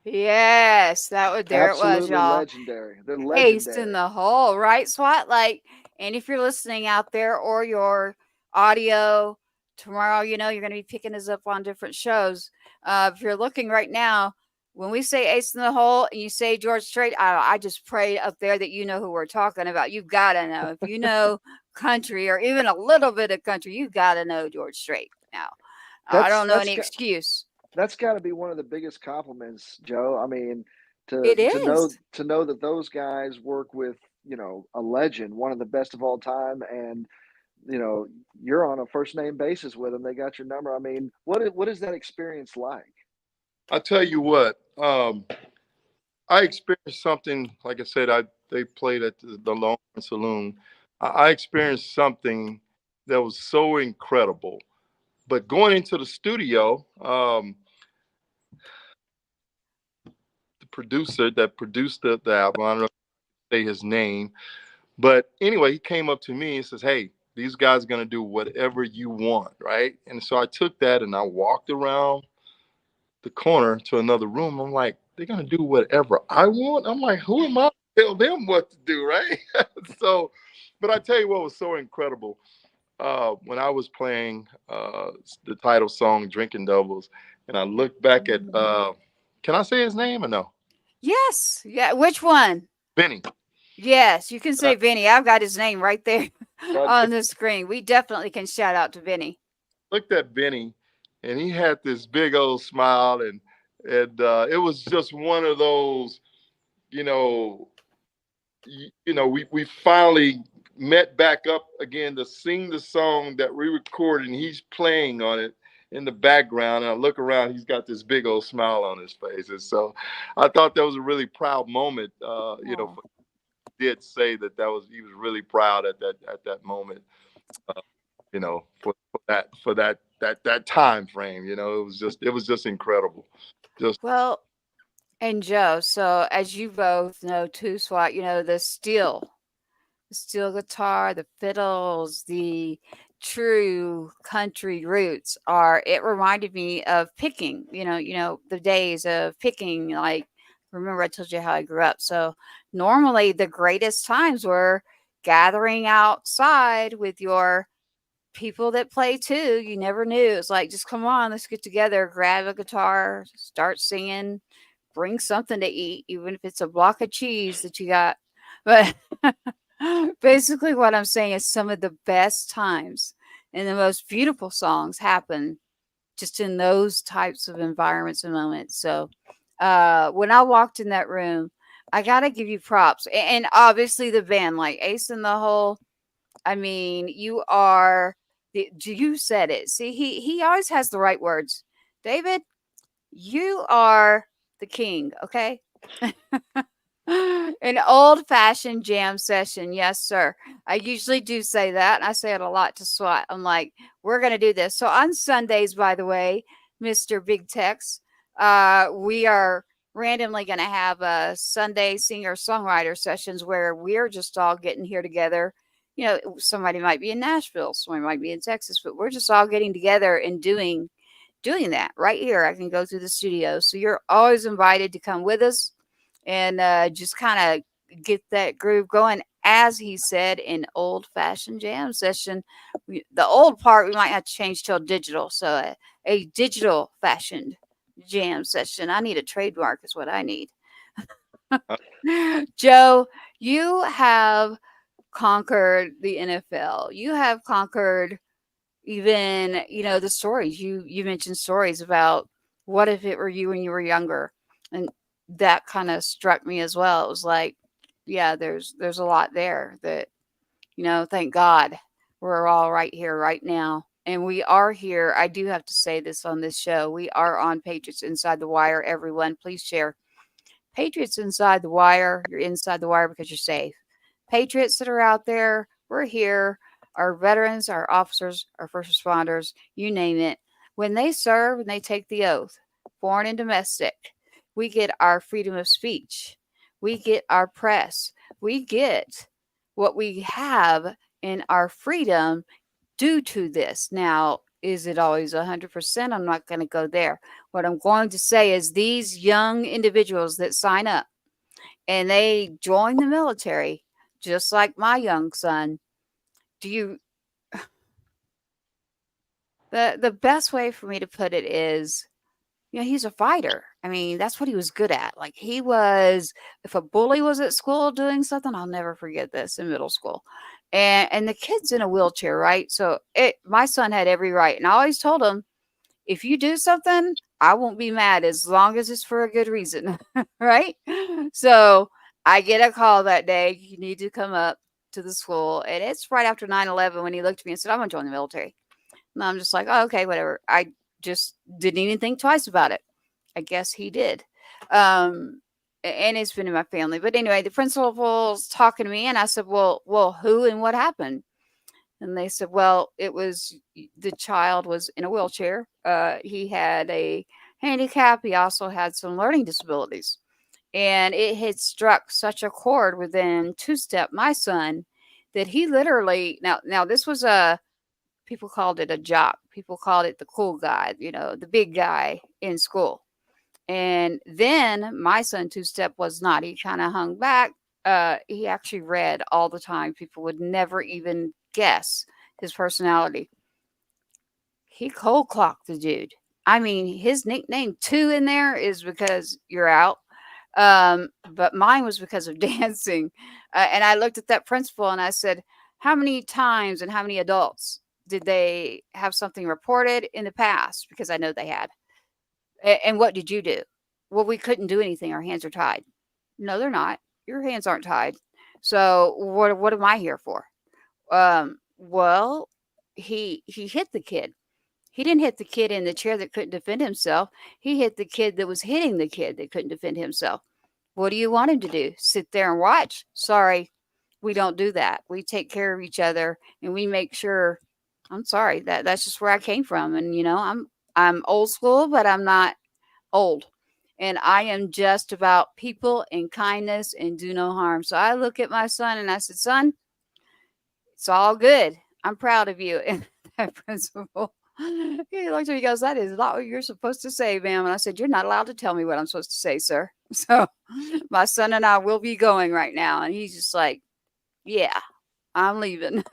Yes, there it was,
Absolutely
y'all.
legendary. They're
Ace in
legendary.
the hole, right, SWAT? Like, and if you're listening out there or your audio tomorrow, you're going to be picking us up on different shows. If you're looking right now, when we say Ace in the hole and you say George Strait, I just pray up there that you know who we're talking about. You've got to know. If you know country or even a little bit of country, you've got to know George Strait now. I
That's
don't know
that's
any
got
excuse.
that's got to be one of the biggest compliments, Joe. I mean,
It
to know
is.
that those guys work with a legend, one of the best of all time, and you're on a first name basis with them. They got your number. I mean, what is that experience like?
I tell you what, I experienced something. Like I said, they played at the Long Saloon. I experienced something that was so incredible. But going into the studio, the producer that produced the album, I don't know if I say his name, but anyway, he came up to me and says, "Hey, these guys are gonna do whatever you want, right?" And so I took that and I walked around the corner to another room. I'm like, "They're gonna do whatever I want." I'm like, "Who am I to tell them what to do, right?" So, but I tell you what was so incredible. When I was playing the title song "Drinking Doubles," and I looked back at, can I say his name or no?
Yes. Yeah. Which one?
Benny.
Yes, you can
I
say Vinny. I've got his name right there
I
on the screen. We definitely can shout out to Vinny.
looked at Benny, and he had this big old smile, and it was just one of those, you know, we finally met back up again to sing the song that we recorded, and he's playing on it in the background. And I look around, he's got this big old smile on his face, and so I thought that was a really proud moment.
Oh.
Did say that he was really proud at that moment. For that time frame. It was just incredible. Just
Well, and Joe, so as you both know too, SWAT, the steel guitar, the fiddles, the true country roots it reminded me of picking, the days of picking, like, remember I told you how I grew up. So normally the greatest times were gathering outside with your people that play too. You never knew. It's like, just come on, let's get together, grab a guitar, start singing, bring something to eat, even if it's a block of cheese that you got. But basically, what I'm saying is some of the best times and the most beautiful songs happen just in those types of environments and moments. So when I walked in that room, I got to give you props. And obviously, the band, like Ace in the Hole. I mean, you said it. See, he always has the right words. David, you are the king, okay? An old-fashioned jam session. Yes, sir. I usually do say that. And I say it a lot to SWAT. I'm like, we're going to do this. So on Sundays, by the way, Mr. Big Tex, we are randomly going to have a Sunday singer-songwriter sessions where we're just all getting here together. Somebody might be in Nashville, somebody might be in Texas, but we're just all getting together and doing that right here. I can go through the studio. So you're always invited to come with us and just kind of get that groove going. As he said, an old fashioned jam session. The old part we might have to change till digital. So a digital fashioned jam session. I need a trademark, is what I need. Joe, you have conquered the NFL. You have conquered Even, the stories you mentioned stories about what if it were you when you were younger, and that kind of struck me as well. It was like, yeah, there's a lot there that, thank God we're all right here right now. And we are here. I do have to say this on this show. We are on Patriots Inside the Wire. Everyone, please share. Patriots Inside the Wire. You're inside the wire because you're safe. Patriots that are out there, we're here. Our veterans, our officers, our first responders, you name it. When they serve and they take the oath, foreign and domestic, we get our freedom of speech. We get our press. We get what we have in our freedom due to this. Now, is it always 100%? I'm not going to go there. What I'm going to say is these young individuals that sign up and they join the military, just like my young son, do you the best way for me to put it is, he's a fighter. I mean, that's what he was good at. Like he was, if a bully was at school doing something, I'll never forget this in middle school. And the kid's in a wheelchair, right? So my son had every right. And I always told him, if you do something, I won't be mad as long as it's for a good reason. Right? So I get a call that day. You need to come up to the school. And it's right after 9/11 when he looked at me and said, I'm going to join the military. And I'm just like, oh, okay, whatever. I just didn't even think twice about it. I guess he did. And it's been in my family. But anyway, the principal's talking to me and I said, well, who and what happened? And they said, well, it was the child was in a wheelchair. He had a handicap. He also had some learning disabilities. And it had struck such a chord within two-step my son that he literally now this was people called it a jock. People called it the cool guy, the big guy in school. And then my son two-step was not. He kind of hung back. He actually read all the time. People would never even guess his personality. He cold clocked the dude. I mean, his nickname two in there is because you're out. But mine was because of dancing. And I looked at that principal and I said, how many times and how many adults did they have something reported in the past? Because I know they had. And what did you do? Well, we couldn't do anything. Our hands are tied. No, they're not. Your hands aren't tied. So what am I here for? Well, he hit the kid. He didn't hit the kid in the chair that couldn't defend himself. He hit the kid that was hitting the kid that couldn't defend himself. What do you want him to do? Sit there and watch? Sorry, we don't do that. We take care of each other and we make sure. I'm sorry, that's just where I came from. And I'm old school, but I'm not old. And I am just about people and kindness and do no harm. So I look at my son and I said, son, it's all good. I'm proud of you. And that principal, he looked at me and goes, that is not what you're supposed to say, ma'am. And I said, you're not allowed to tell me what I'm supposed to say, sir. So my son and I will be going right now. And he's just like, yeah, I'm leaving.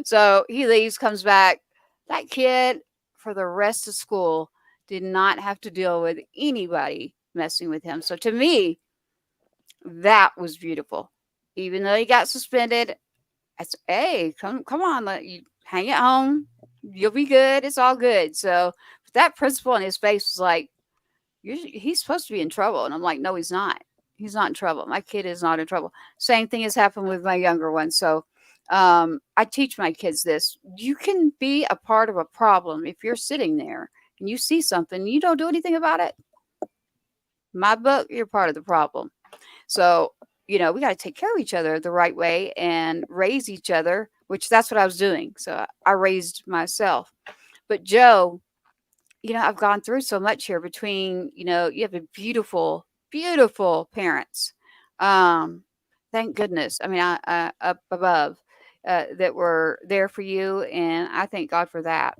So he leaves, comes back. That kid, for the rest of school, did not have to deal with anybody messing with him. So to me, that was beautiful. Even though he got suspended, I said, hey, come on, let you hang at home. You'll be good. It's all good. So that principal in his face was like, he's supposed to be in trouble. And I'm like, no, he's not. He's not in trouble. My kid is not in trouble. Same thing has happened with my younger one. So I teach my kids this. You can be a part of a problem if you're sitting there and you see something, you don't do anything about it. My book, you're part of the problem. So, we got to take care of each other the right way and raise each other, which that's what I was doing. So I raised myself. But Joe, I've gone through so much here between, you have a beautiful, beautiful parents. Thank goodness. I mean, I up above that were there for you. And I thank God for that.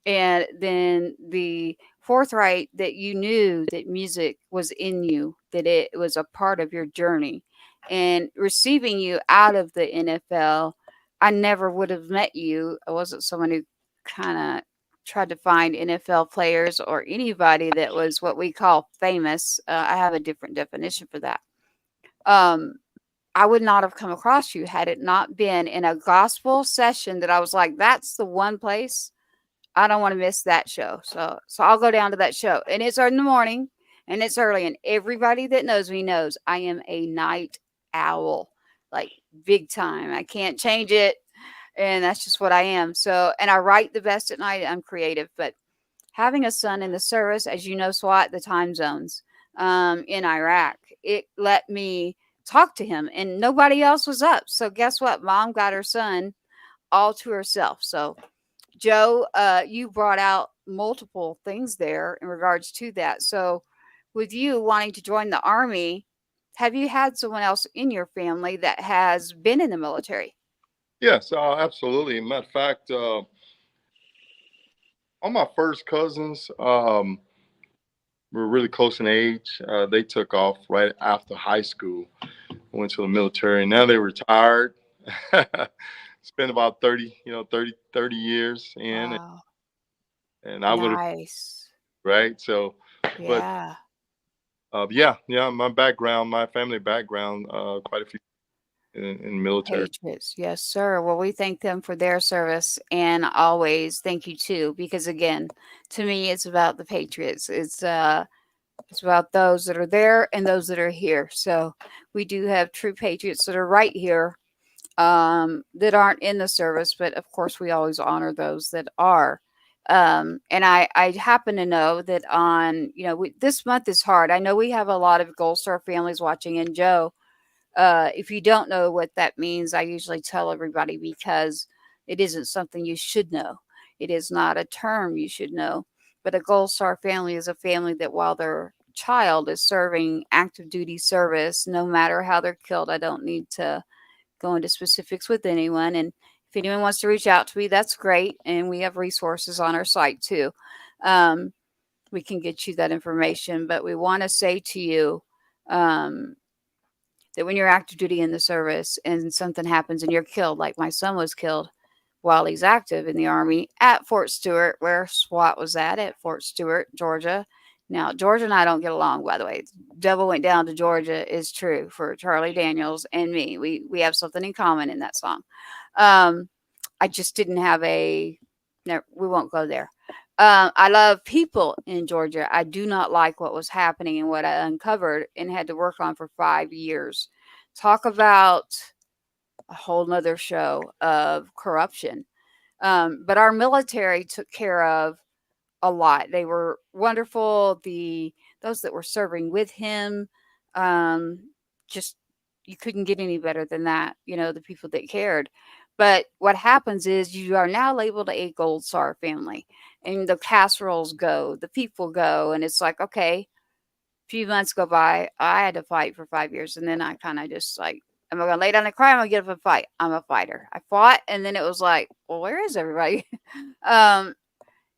And then the forthright that you knew that music was in you, that it was a part of your journey, and receiving you out of the NFL. I never would have met you. I wasn't someone who kind of tried to find NFL players or anybody that was what we call famous. I have a different definition for that. I would not have come across you had it not been in a gospel session that I was like, that's the one place I don't want to miss that show. So I'll go down to that show. And it's in the morning and it's early. And everybody that knows me knows I am a night owl, like big time. I can't change it. And that's just what I am. So, and I write the best at night. I'm creative, but having a son in the service, as you know, SWAT, the time zones in Iraq, it let me talk to him and nobody else was up. So guess what? Mom got her son all to herself. So Joe, you brought out multiple things there in regards to that. So with you wanting to join the Army, have you had someone else in your family that has been in the military?
Yes, absolutely. Matter of fact, all my first cousins were really close in age. They took off right after high school, went to the military. Now they're retired. Spent about 30 years in,
Wow.
and I would have,
Nice.
right? So, but
Yeah.
yeah, my family background, quite a few in military.
Patriots. Yes, sir. Well, we thank them for their service and always thank you too, because again, to me, it's about the Patriots. It's about those that are there and those that are here. So we do have true Patriots that are right here that aren't in the service, but of course we always honor those that are. And I happen to know that on, this month is hard. I know we have a lot of Gold Star families watching, and Joe, if you don't know what that means, I usually tell everybody because it isn't something you should know. It is not a term you should know. But a Gold Star family is a family that while their child is serving active duty service, no matter how they're killed, I don't need to go into specifics with anyone. And if anyone wants to reach out to me, that's great. And we have resources on our site too. We can get you that information. But we want to say to you, that when you're active duty in the service and something happens and you're killed, like my son was killed while he's active in the Army at Fort Stewart, where SWAT was at Fort Stewart, Georgia. Now, Georgia and I don't get along, by the way. Devil Went Down to Georgia is true for Charlie Daniels and me. We have something in common in that song. I just didn't have no, we won't go there. I love people in Georgia. I do not like what was happening and what I uncovered and had to work on for 5 years. Talk about a whole nother show of corruption. But our military took care of a lot. They were wonderful. Those that were serving with him, just you couldn't get any better than that. The people that cared. But what happens is you are now labeled a Gold Star family, and the casseroles go, the people go, and it's like, okay, a few months go by. I had to fight for 5 years, and then I kind of just like, am I going to lay down and cry? I'm going to get up and fight. I'm a fighter. I fought, and then it was like, well, where is everybody? And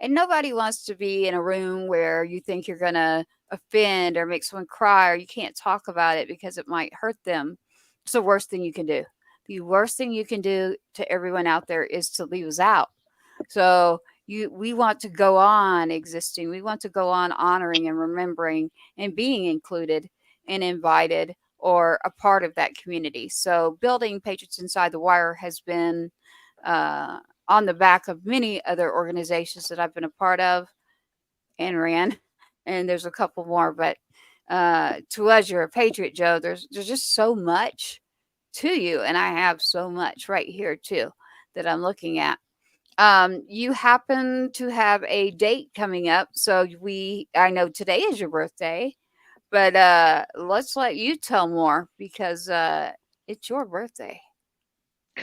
nobody wants to be in a room where you think you're going to offend or make someone cry, or you can't talk about it because it might hurt them. It's the worst thing you can do. The worst thing you can do to everyone out there is to leave us out. So we want to go on existing. We want to go on honoring and remembering and being included and invited or a part of that community. So building Patriots Inside the Wire has been on the back of many other organizations that I've been a part of and ran. And there's a couple more, but TUES, you're a Patriot, Joe. There's just so much to you, and I have so much right here too that I'm looking at. You happen to have a date coming up, so I know today is your birthday, but let's let you tell more because it's your birthday.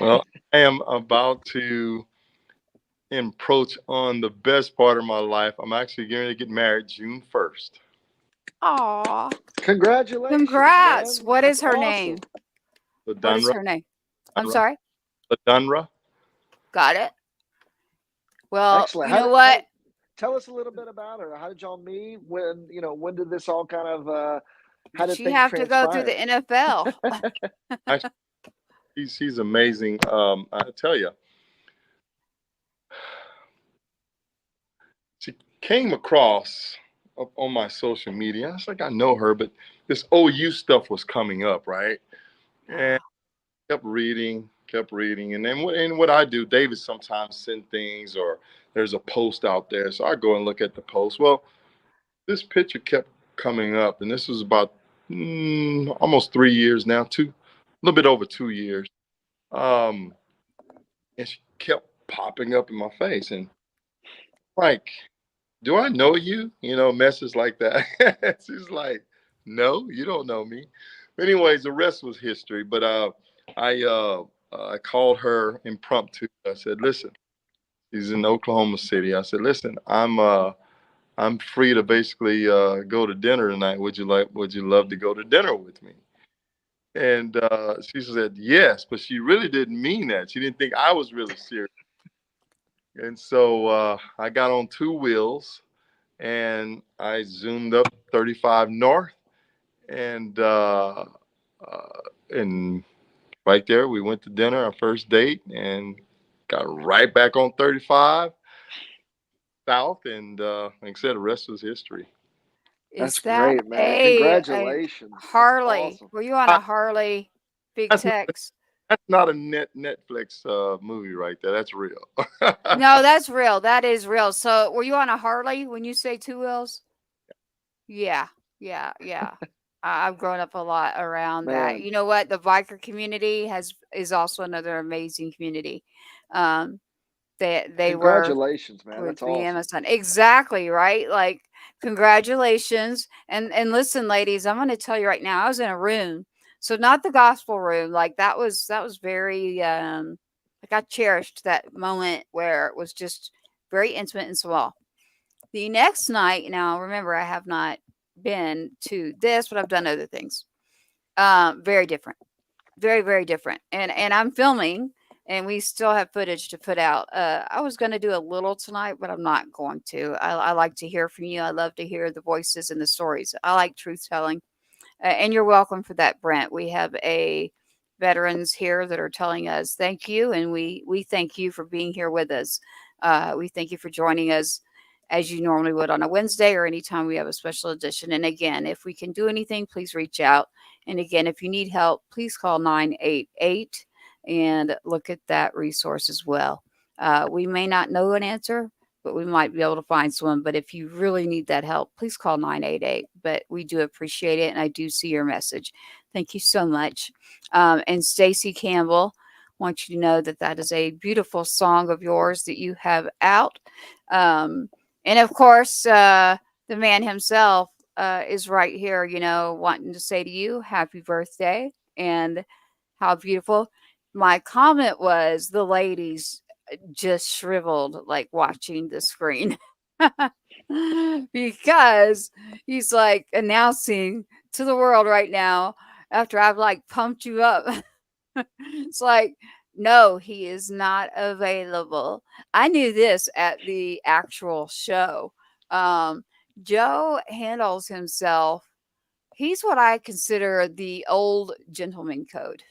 Well, I am about to encroach on the best part of my life. I'm actually going to get married June 1st.
Aw.
Congratulations.
Congrats.
Man.
What
That's
is her
awesome.
name?
LaDunra.
What is her name? I'm sorry?
LaDunra.
Got it. Well,
Excellent.
you know what?
Tell us a little bit about her. How did y'all meet? When did this all kind of how did
She
things
have to go through the
transpire?
NFL.
She's amazing. I tell you, she came across up on my social media. I was like, I know her, but this OU stuff was coming up, right? And kept reading, and then what I do, David sometimes send things, or there's a post out there, so I go and look at the post. Well, this picture kept coming up, and this was about almost 3 years now, a little bit over 2 years, and she kept popping up in my face, and like, do I know you? You know, messages like that. She's like, no, you don't know me. Anyways, the rest was history. But I called her impromptu. I said, listen, she's in Oklahoma City. I said, listen, I'm free to basically go to dinner tonight. Would you love to go to dinner with me? And she said yes, but she really didn't mean that. She didn't think I was really serious. And so I got on two wheels and I zoomed up 35 north, and right there we went to dinner, our first date, and got right back on 35 south, and like I said, the rest was history.
Is
That's
that
great, man.
a
Congratulations. That's
Harley?
awesome.
Were you on
I,
a Harley Big
that's not,
Tex?
that's not a Netflix movie right there. That's real.
No, that's real. That is real. So, were you on a Harley when you say two wheels? Yeah, yeah. I've grown up a lot around that.
Man,
You know what? The biker community is also another amazing community. Um, they were
congratulations, man.
with
That's
me and my
awesome.
son. Exactly, right? Like, congratulations. And listen, ladies, I'm going to tell you right now. I was in a room, so not the gospel room. Like that was very like I cherished that moment where it was just very intimate and small. The next night, now remember, I have not been to this, but I've done other things. Very different, very very different. And I'm filming, and we still have footage to put out. I was going to do a little tonight, but I'm not going to. I like to hear from you. I love to hear the voices and the stories. I like truth telling. And you're welcome for that, Brent. We have a veterans here that are telling us thank you, and we thank you for being here with us. We thank you for joining us as you normally would on a Wednesday or anytime we have a special edition. And again, if we can do anything, please reach out. And again, if you need help, please call 988 and look at that resource as well. We may not know an answer, but we might be able to find someone. But if you really need that help, please call 988. But we do appreciate it, and I do see your message. Thank you so much. And Stacy Campbell, want you to know that that is a beautiful song of yours that you have out. And of course, the man himself is right here, wanting to say to you, happy birthday and how beautiful. My comment was the ladies just shriveled like watching the screen because he's like announcing to the world right now after I've like pumped you up. It's like, no, he is not available. I knew this at the actual show. Um, Joe handles himself. He's what I consider the old gentleman code.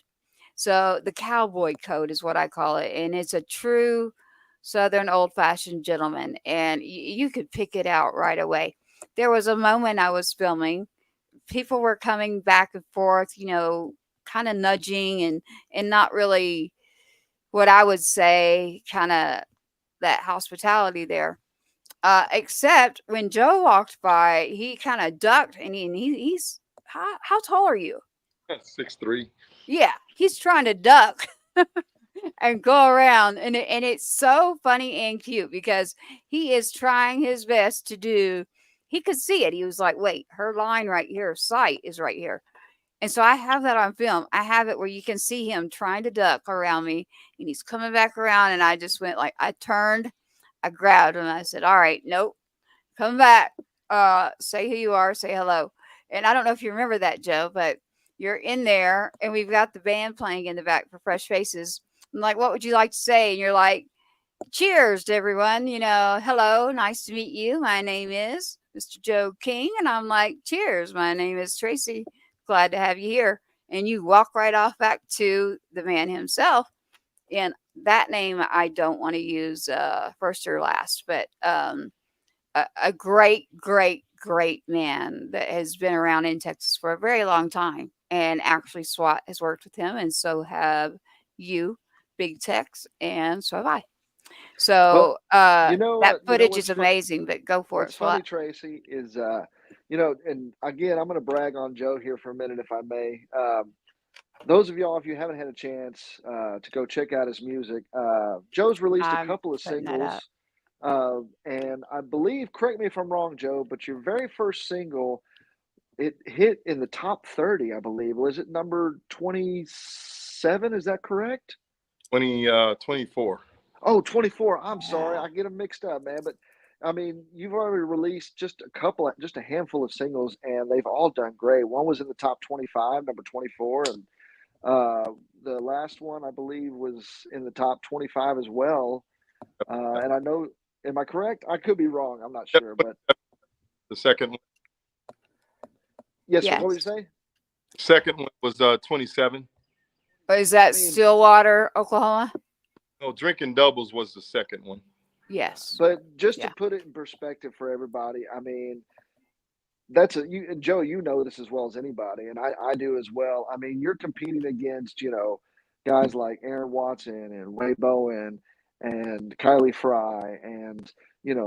So the cowboy code is what I call it. And it's a true Southern old fashioned gentleman. And you could pick it out right away. There was a moment I was filming. People were coming back and forth, kind of nudging and not really what I would say kind of that hospitality there. Except when Joe walked by, he kind of ducked and he's how tall are you?
6'3".
Yeah, he's trying to duck and go around, and it's so funny and cute because he is trying his best to do. He could see it. He was like, "Wait, her line right here, sight is right here." And so I have that on film. I have it where you can see him trying to duck around me, and he's coming back around, and I just went like, I turned, I grabbed him, and I said, "All right, nope, come back. Say who you are, say hello." And I don't know if you remember that, Joe, but you're in there, and we've got the band playing in the back for Fresh Faces. I'm like, "What would you like to say?" And you're like, "Cheers to everyone. Hello, nice to meet you. My name is Mr. Joe King." And I'm like, "Cheers. My name is Tracy. Glad to have you here." And you walk right off back to the man himself. And that name I don't want to use first or last, but a great, great, great man that has been around in Texas for a very long time. And actually, SWAT has worked with him, and so have you, Big Tex, and so have I.
Well,
So
you know
that
what? You know
footage
what's
is amazing, but go for it,
what's funny,
SWAT.
Tracy, is and again, I'm going to brag on Joe here for a minute, if I may. Those of y'all, if you haven't had a chance to go check out his music, Joe's released a
I'm
couple of
putting that
singles,
up.
and I believe, correct me if I'm wrong, Joe, but your very first single, it hit in the top 30, I believe. Was it number 27? Is that correct?
24.
Oh, 24. I'm sorry.
Yeah.
I get them mixed up, man. But I mean, you've already released just a handful of singles, and they've all done great. One was in the top 25, number 24, and the last one, I believe, was in the top 25 as well. And I know, am I correct? I could be wrong. I'm not sure, but
The second one,
yes, sir. What would you
Yes.
say?
second one was 27.
Is
I
that
mean,
Stillwater, Oklahoma?
No, Drinking Doubles was the second one.
Yes.
but just to
Yeah.
put it in perspective for everybody, I mean, that's you and Joe, you know this as well as anybody, and I do as well. I mean, you're competing against, guys like Aaron Watson and Ray Bowen and Kylie Fry and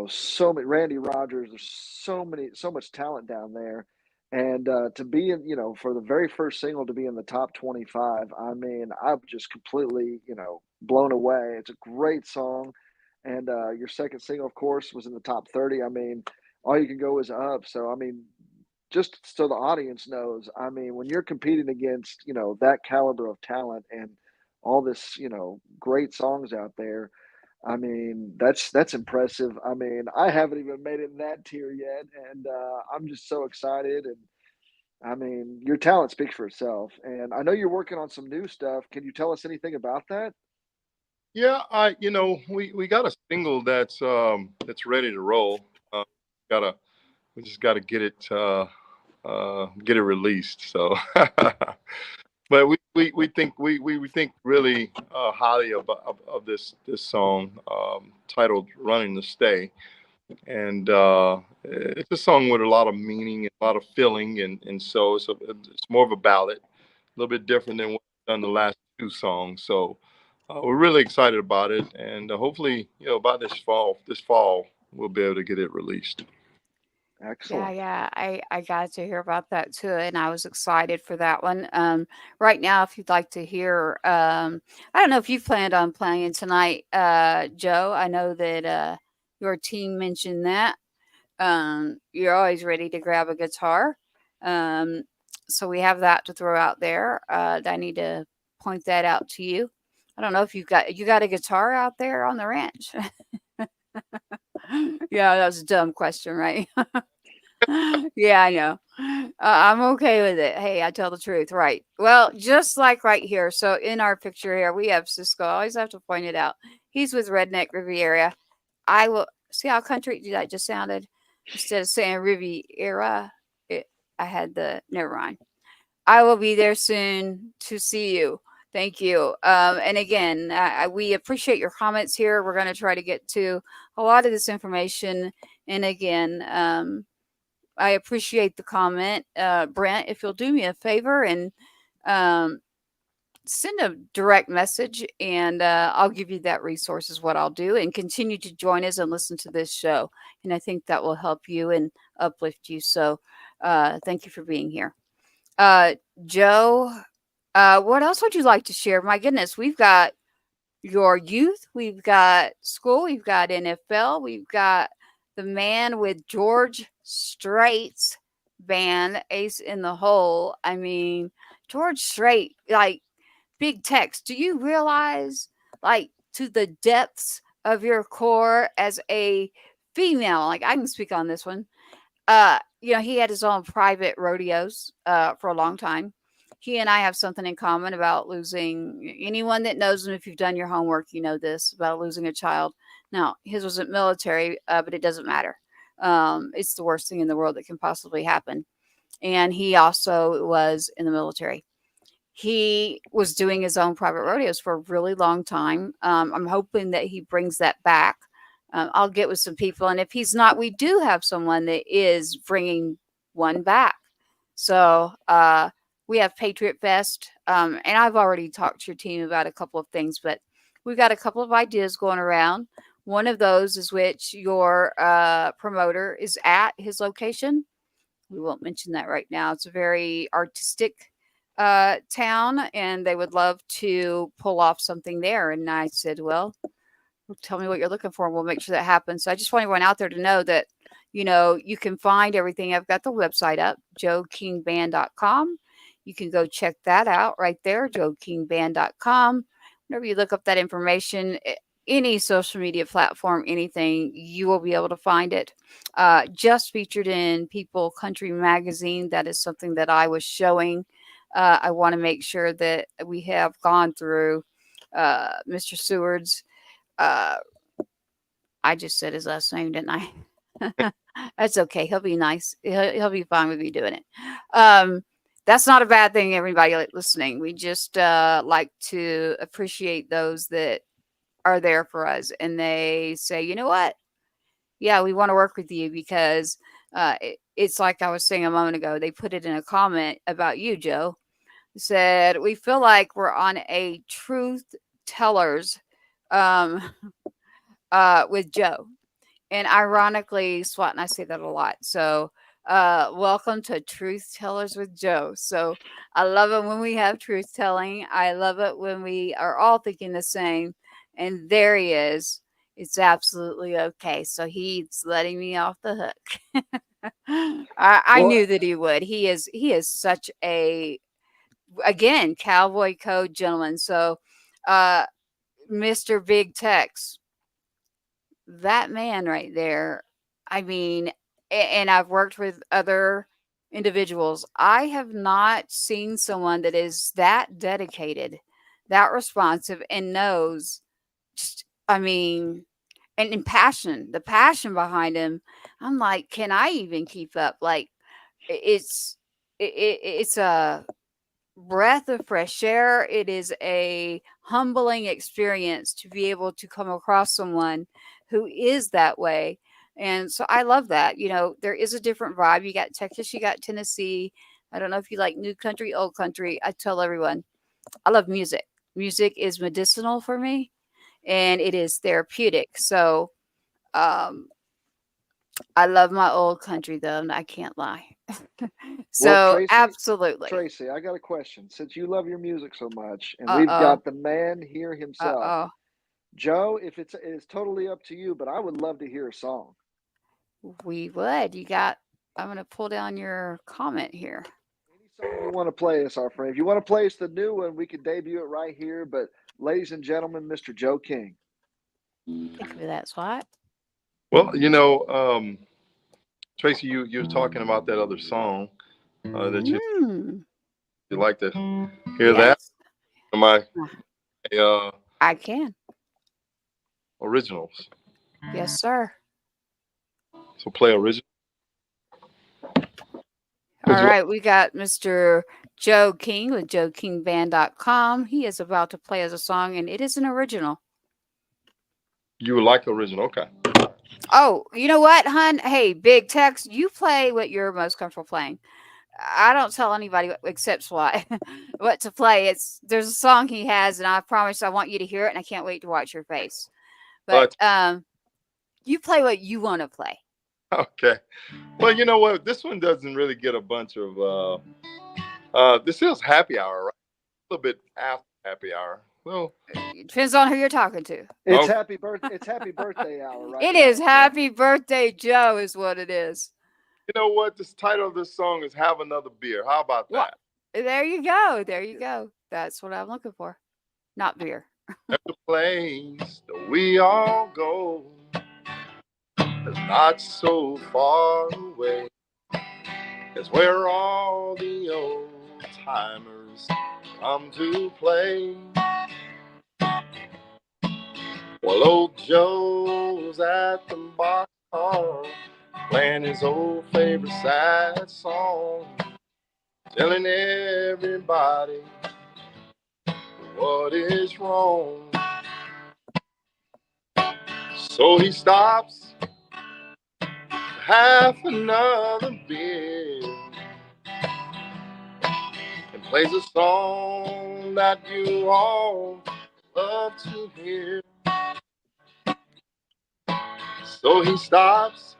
so many Randy Rogers. There's so much talent down there. And to be in, for the very first single to be in the top 25, I mean, I'm just completely, blown away. It's a great song. And your second single, of course, was in the top 30. I mean, all you can go is up. So, I mean, just so the audience knows, I mean, when you're competing against, that caliber of talent and all this, great songs out there, I mean, that's impressive. I mean, I haven't even made it in that tier yet, and I'm just so excited. And I mean, your talent speaks for itself. And I know you're working on some new stuff. Can you tell us anything about that?
Yeah, we got a single that's ready to roll. Gotta we just gotta get it released. So, but we think really highly of this song titled "Running to Stay," and it's a song with a lot of meaning and a lot of feeling, and so it's more of a ballad, a little bit different than what we've done the last two songs. So we're really excited about it, and hopefully, by this fall, we'll be able to get it released.
Yeah,
Excellent.
yeah. I got to hear about that too, and I was excited for that one. Right now, if you'd like to hear, I don't know if you've planned on playing tonight, Joe. I know that your team mentioned that. You're always ready to grab a guitar. Um, so we have that to throw out there. I need to point that out to you. I don't know if you got a guitar out there on the ranch. Yeah, that was a dumb question, right? Yeah, I know. I'm okay with it. Hey, I tell the truth, right? Well, just like right here. So in our picture here, we have Cisco. I always have to point it out. He's with Redneck Riviera. I will see how country that just sounded. Instead of saying Riviera, I had the never mind. I will be there soon to see you. Thank you. And again, we appreciate your comments here. We're going to try to get to a lot of this information. And again, I appreciate the comment. Brent, if you'll do me a favor and um, send a direct message, and I'll give you that resource, is what I'll do. And continue to join us and listen to this show. And I think that will help you and uplift you. So thank you for being here. Joe, what else would you like to share? My goodness, we've got your youth, we've got school, we've got NFL, we've got the man with George Strait's band, Ace in the Hole. I mean, George Strait, like, Big Text, do you realize, like, to the depths of your core as a female, like, I can speak on this one, he had his own private rodeos for a long time. He and I have something in common about losing anyone that knows him. If you've done your homework, you know this about losing a child. Now, his wasn't military, but it doesn't matter. It's the worst thing in the world that can possibly happen. And he also was in the military. He was doing his own private rodeos for a really long time. I'm hoping that he brings that back. I'll get with some people. And if he's not, we do have someone that is bringing one back. So we have Patriot Fest. And I've already talked to your team about a couple of things, but we've got a couple of ideas going around. One of those is which your promoter is at his location. We won't mention that right now. It's a very artistic town, and they would love to pull off something there. And I said, well, tell me what you're looking for, and we'll make sure that happens. So I just want everyone out there to know that, you know, you can find everything. I've got the website up, joekingband.com. You can go check that out right there, joekingband.com. Whenever you look up that information, any social media platform, anything, you will be able to find it. Just featured in People Country Magazine. That is something that I was showing. I want to make sure that we have gone through Mr. Seward's. I just said his last name, didn't I? That's okay. He'll be nice. He'll be fine with me doing it. That's not a bad thing, everybody listening. We just like to appreciate those that are there for us, and they say, you know what? Yeah, we want to work with you because it's like I was saying a moment ago. They put it in a comment about you, Joe. Said, we feel like we're on a truth tellers with Joe. And ironically, Swat and I say that a lot. So welcome to Truth Tellers with Joe. So I love it when we have truth telling. I love it when we are all thinking the same. And there he is. It's absolutely okay. So he's letting me off the hook. I knew that he would. He is such a, again, cowboy code gentleman. So Mr. Big Tex, that man right there, I mean, and I've worked with other individuals. I have not seen someone that is that dedicated, that responsive, and knows just, I mean, and in passion, the passion behind him. I'm like, can I even keep up? Like, it's a breath of fresh air. It is a humbling experience to be able to come across someone who is that way. And so I love that. You know, there is a different vibe. You got Texas, you got Tennessee. I don't know if you like new country, old country. I tell everyone, I love music. Music is medicinal for me, and it is therapeutic. So I love my old country, though. I can't lie. So
Well,
absolutely.
Tracy, I got a question. Since you love your music so much, and we've
Uh-oh.
got the man here himself,
Uh-oh.
Joe, if it's totally up to you, but I would love to hear a song.
We would. I'm going to pull down your comment here.
Any song you want to play us, our friend. If you want to play us the new one, we could debut it right here. But ladies and gentlemen, Mr. Joe King.
Thank you for that, Swat.
Well, you know, Tracy, you're talking about that other song that you like to hear.
Yes.
That my
I can.
Originals.
Yes, sir.
So play original.
All right, we got Mr. Joe King with joekingband.com. He is about to play us a song, and it is an original.
You would like the original, okay?
Oh, you know what, hon? Hey, Big Tex, you play what you're most comfortable playing. I don't tell anybody except Swat what to play. There's a song he has, and I promise I want you to hear it, and I can't wait to watch your face. But you play what you want to play.
Okay. Well, you know what? This one doesn't really get a bunch of. This is happy hour, right? A little bit after happy hour. Well,
it depends on who you're talking to.
It's happy birthday. It's happy birthday hour, right?
It is Happy Birthday, Joe, is what it is.
You know what? This title of this song is "Have Another Beer." How about that?
There you go. There you go. That's what I'm looking for. Not beer.
At the place that we all go is not so far away. It's where all the old timers come to play. Well, old Joe's at the boxcar playing his old favorite sad song, telling everybody what is wrong. So he stops, half another beer, and plays a song that you all love to hear. So he stops,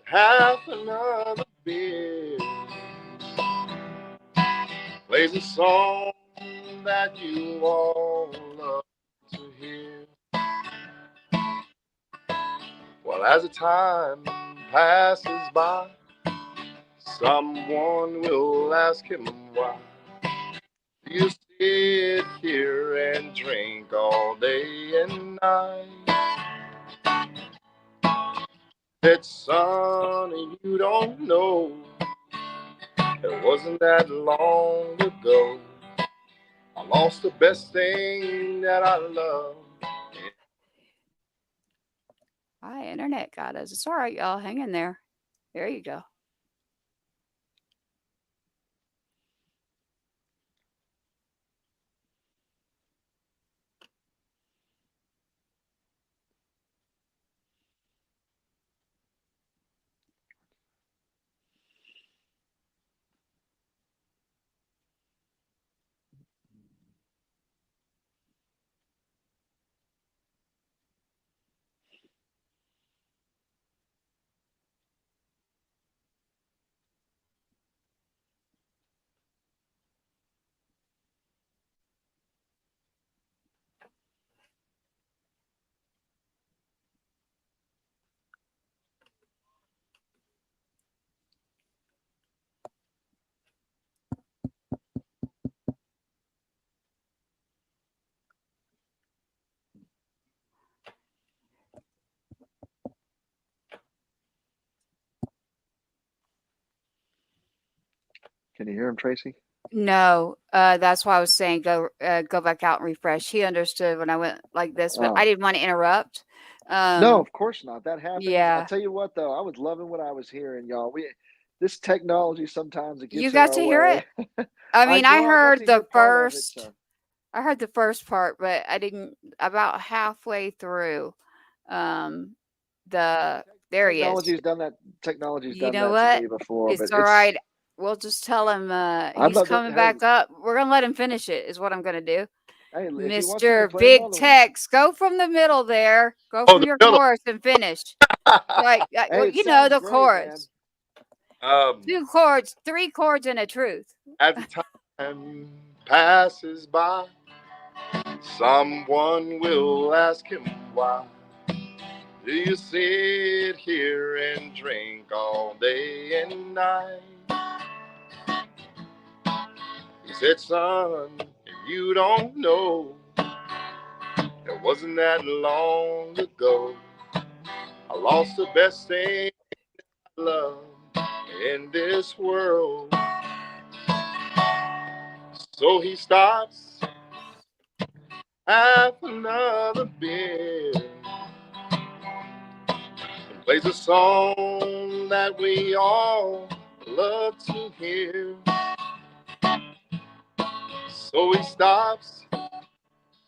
half another beer, plays a song that you all love to hear. Well, as the time passes by, someone will ask him why. Do you sit here and drink all day and night? That son, you don't know, it wasn't that long ago I lost the best thing that I love.
Hi, internet got us. It's all right, y'all. Hang in there. There you go.
Can you hear him, Tracy?
No, that's why I was saying go back out and refresh. He understood when I went like this, but I didn't want to interrupt.
No, of course not. That happens.
Yeah.
I'll tell you what, though, I was loving what I was hearing, y'all. This technology sometimes it gets
You
in
got
our
to hear
way.
it? I mean, I
got
heard
to
the
hear part of it,
first.
so.
I heard the first part, but I didn't. About halfway through, there he is.
Technology's done that. Technology's
You
done
know
that to
what?
me before,
It's
but
all right. We'll just tell him
I'd
he's
love to.
coming
Hey,
back up. We're gonna let him finish it. Is what I'm gonna do.
hey, if he wants, we can
Mr.
play
Big
another one.
Tex, go from the middle there. Go
Oh,
from
the
your
middle.
chorus and finish. Like
Hey,
well,
it
you know
sounds
the
great,
chords.
man.
2 chords, 3 chords, and a truth.
As the time passes by, someone will ask him why. Do you sit here and drink all day and night? He said, son, you don't know, it wasn't that long ago I lost the best thing I love in this world. So he starts, half another beer, and plays a song that we all love to hear. So he stops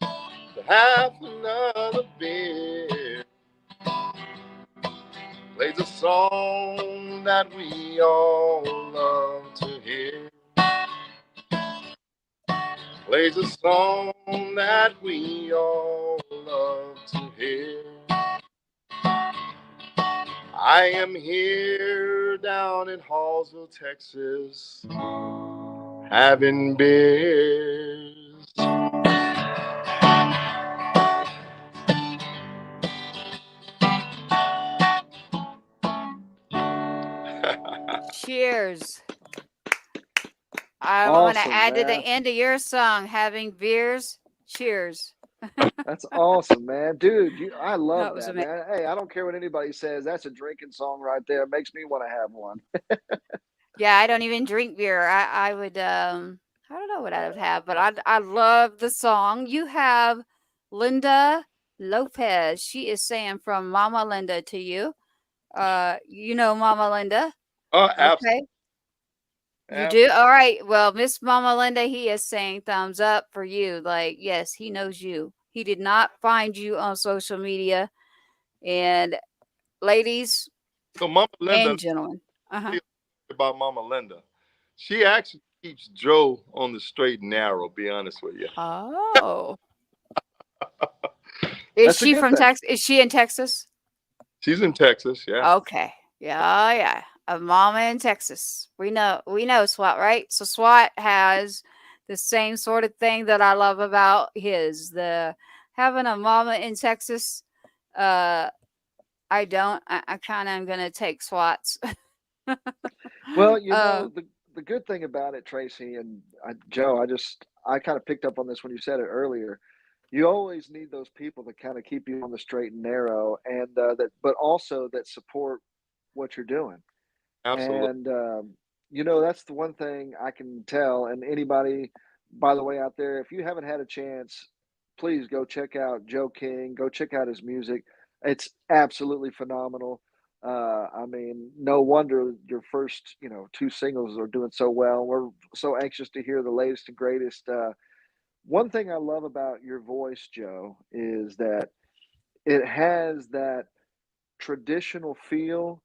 to have another beer, plays a song that we all love to hear. Plays a song that we all love to hear. I am here down in Hallsville, Texas, having beers.
Cheers. I'm going to
Awesome,
add to the
man.
end of your song, having beers. Cheers.
That's awesome, man. Dude, I love
That was
that,
amazing.
man. Hey, I don't care what anybody says. That's a drinking song right there. It makes me want to have one.
Yeah, I don't even drink beer. I would I don't know what I would have, but I love the song. You have Linda Lopez. She is saying from Mama Linda to you. You know Mama Linda.
Absolutely.
Okay. You do? All right. Well, Miss Mama Linda, he is saying thumbs up for you. Like, yes, he knows you. He did not find you on social media. And ladies
So Mama Linda,
and gentlemen. Uh-huh.
about Mama Linda, she actually keeps Joe on the straight and narrow. Be honest with you.
Oh. Is
That's a
she
good
from
thing.
Texas? Is she in Texas?
She's in Texas. Yeah,
Okay. Yeah, yeah. A mama in Texas. We know SWAT, right? So SWAT has the same sort of thing that I love about his. The having a mama in Texas. Uh I don't. I kind of am gonna take SWATs.
Well, you
uh
know, the good thing about it, Tracy and Joe, I kind of picked up on this when you said it earlier. You always need those people that kind of keep you on the straight and narrow, and but also that support what you're doing.
absolutely.
And you know, that's the one thing I can tell. And anybody, by the way, out there, if you haven't had a chance, please go check out Joe King. Go check out his music. It's absolutely phenomenal. I mean, no wonder your first, you know, two singles are doing so well. We're so anxious to hear the latest and greatest. One thing I love about your voice, Joe, is that it has that traditional feel,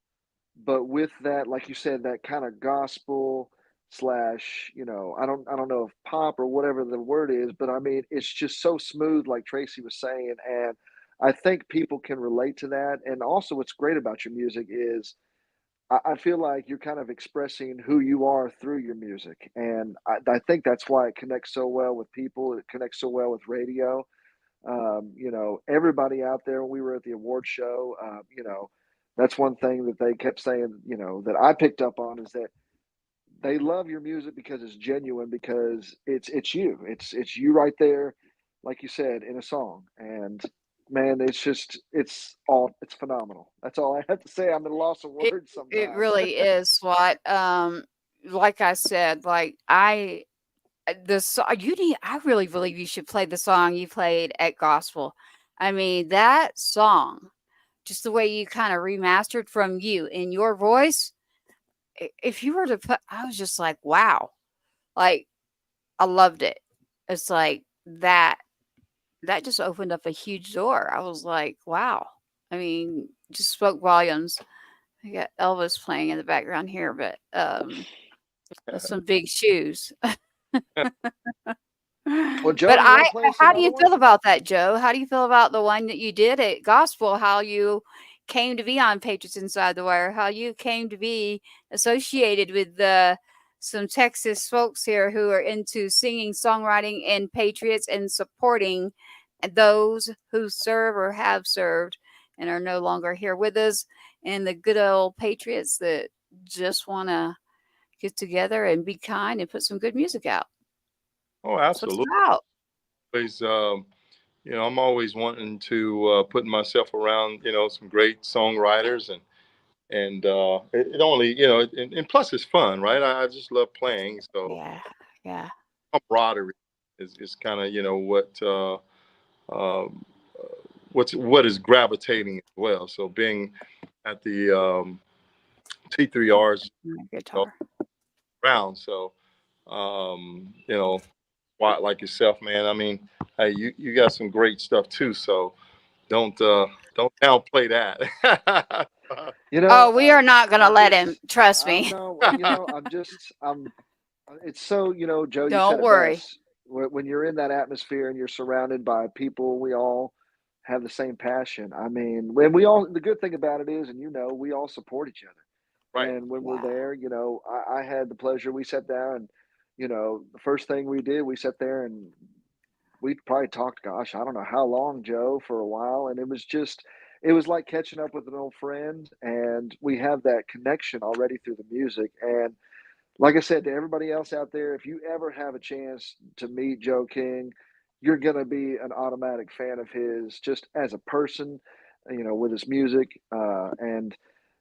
but with that, like you said, that kind of gospel slash, you know, I don't know if pop or whatever the word is, but I mean, it's just so smooth, like Tracy was saying, and I think people can relate to that. And also, what's great about your music is I feel like you're kind of expressing who you are through your music, and I think that's why it connects so well with people. It connects so well with radio. You know, everybody out there, when we were at the award show, you know, that's one thing that they kept saying, you know, that I picked up on is that they love your music because it's genuine, because it's you. It's you right there, like you said, in a song. And man, it's phenomenal. That's all I have to say. I'm at a loss of
it
words
it
sometimes.
really is SWAT. Like I said, like the song you need. I really believe you should play the song you played at gospel. I mean, that song, just the way you kind of remastered from you in your voice. If you were to put, I was just like, wow, like I loved it. It's like that just opened up a huge door. I was like, wow. I mean, just spoke volumes. I got Elvis playing in the background here, but that's some big shoes.
Well,
But
Joe, you want to play us
how do
another
you
one?
feel about that, Joe? How do you feel about the one that you did at Gospel? How you came to be on Patriots Inside the Wire? How you came to be associated with some Texas folks here who are into singing, songwriting, and Patriots and supporting those who serve or have served and are no longer here with us, and the good old Patriots that just want to get together and be kind and put some good music out.
Oh,
That's what it's
absolutely.
about.
Always, you know, I'm always wanting to put myself around, you know, some great songwriters, and it only, you know, and plus it's fun, right? I just love playing, so
Yeah, yeah.
camaraderie is kind of, you know, um, what is gravitating as well. So being at the T3Rs,
My
you know,
guitar.
around, so you know, like yourself, man. I mean, hey, you got some great stuff too. So don't downplay that.
You know,
Oh, we are not gonna
I'm
let him.
just,
Trust
I
me.
know, you know, it's so, you know, Joe, you said
Don't
it
worry.
best. When you're in that atmosphere and you're surrounded by people, we all have the same passion. I mean, when we all, the good thing about it is, and you know, we all support each other.
Right.
And when we're
Yeah.
there, you know, I had the pleasure, we sat down and, you know, the first thing we did, we sat there and we probably talked, gosh, I don't know how long, Joe, for a while. And it was like catching up with an old friend. And we have that connection already through the music. And like I said to everybody else out there, if you ever have a chance to meet Joe King, you're going to be an automatic fan of his just as a person, you know, with his music. And,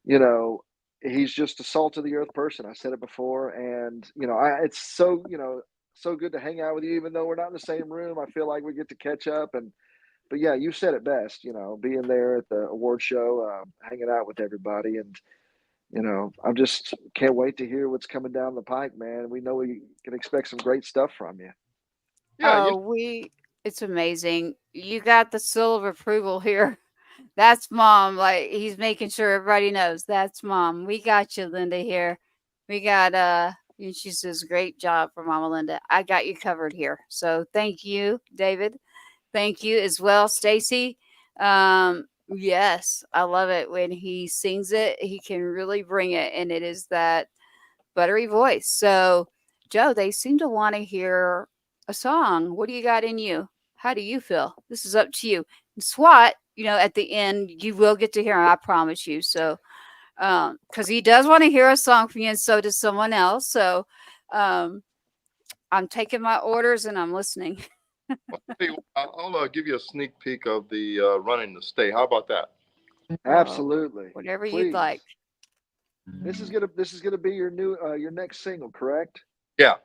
you know, he's just a salt of the earth person. I said it before. And, you know, it's so, you know, so good to hang out with you, even though we're not in the same room. I feel like we get to catch up. And, but yeah, you said it best, you know, being there at the award show, hanging out with everybody. And, you know, I'm just can't wait to hear what's coming down the pike, man. We know we can expect some great stuff from you.
Yeah, you
Oh,
know,
we. It's amazing. You got the seal of approval here. That's mom. Like he's making sure everybody knows that's mom. We got you, Linda, here. We got and she says, great job for Mama Linda. I got you covered here. So thank you, David. Thank you as well, Stacy. Yes, I love it when he sings it. He can really bring it, and it is that buttery voice. So, Joe, they seem to want to hear a song. What do you got in you? How do you feel? This is up to you. And SWAT, at the end, you will get to hear him, I promise you. So, because he does want to hear a song from you, and so does someone else. So, I'm taking my orders and I'm listening.
I'll give you a sneak peek of the running to stay. How about that?
Absolutely.
Whatever
Please.
you'd like.
This is gonna be your your next single, correct?
Yeah.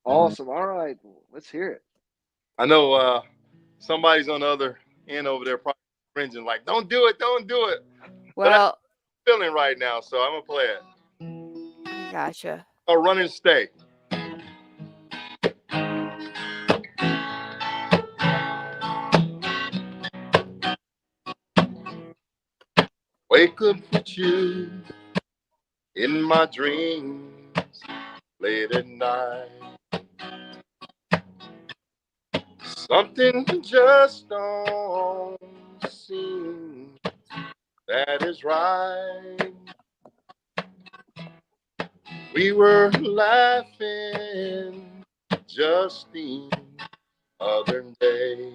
Awesome. All right, let's hear it.
I know somebody's on the other end over there probably cringing like, don't do it.
Well,
but I'm feeling right now, so I'm going to play it.
Gotcha.
Oh, run and stay. Wake up with you in my dreams late at night. Something just don't seem that is right. We were laughing just the other day.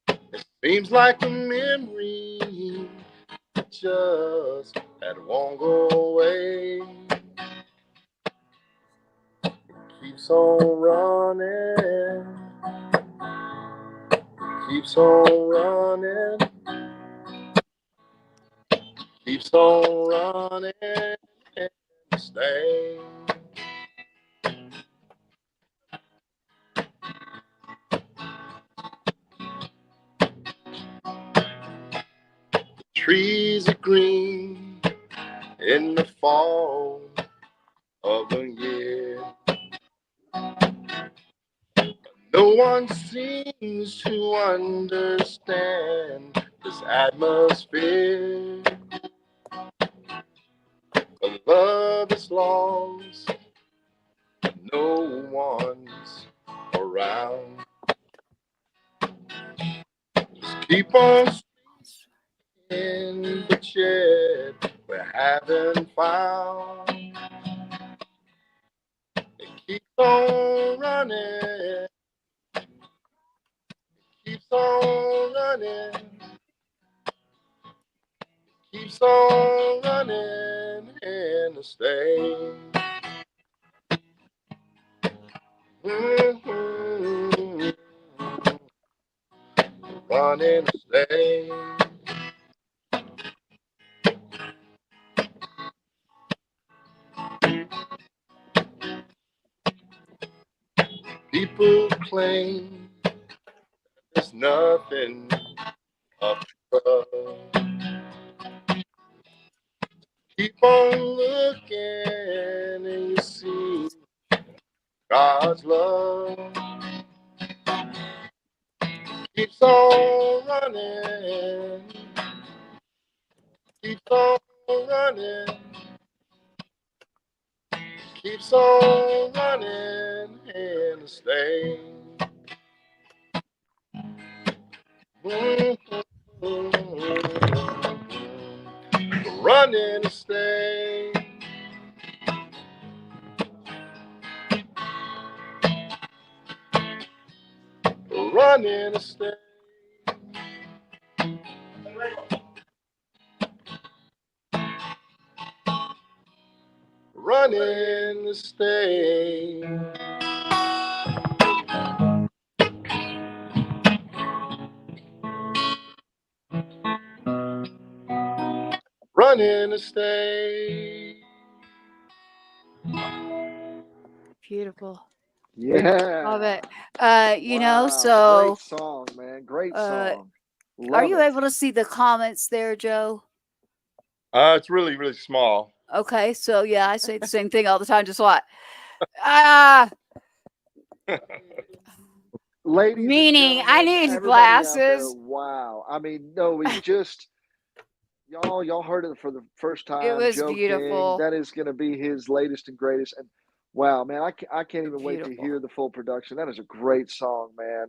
It seems like a memory just that won't go away. It keeps on running. Keeps on running. Keeps on running and stay. Trees are green in the fall of the year. No one seems to understand this atmosphere. The love is lost, no one's around. Just keep on swinging, but yet we haven't found. It keeps on running. Keeps on running. Keeps on running in the stay. Mm-hmm. Running to stay. People claim there's nothing up above. Keep on looking and you see God's love. Keeps on running. Keeps on running. Keeps on running in the stay. Running to stay. Running to stay. Running to stay. Running to stay.
Beautiful.
Yeah.
Love it.
Wow,
so
great song, man. Great song.
are
Love
you
it.
able to see the comments there, Joe?
It's really, really small.
Okay, so yeah, I say the same thing all the time. Just what? Ah,
ladies and
Meaning, I
gentlemen,
need
everybody out there,
glasses.
wow. I mean, no, it's just y'all heard it for the first
It
time.
was
Joe King,
beautiful.
that is going to be his latest and greatest. And wow, man, I can't even wait to
Beautiful.
hear the full production. That is a great song, man.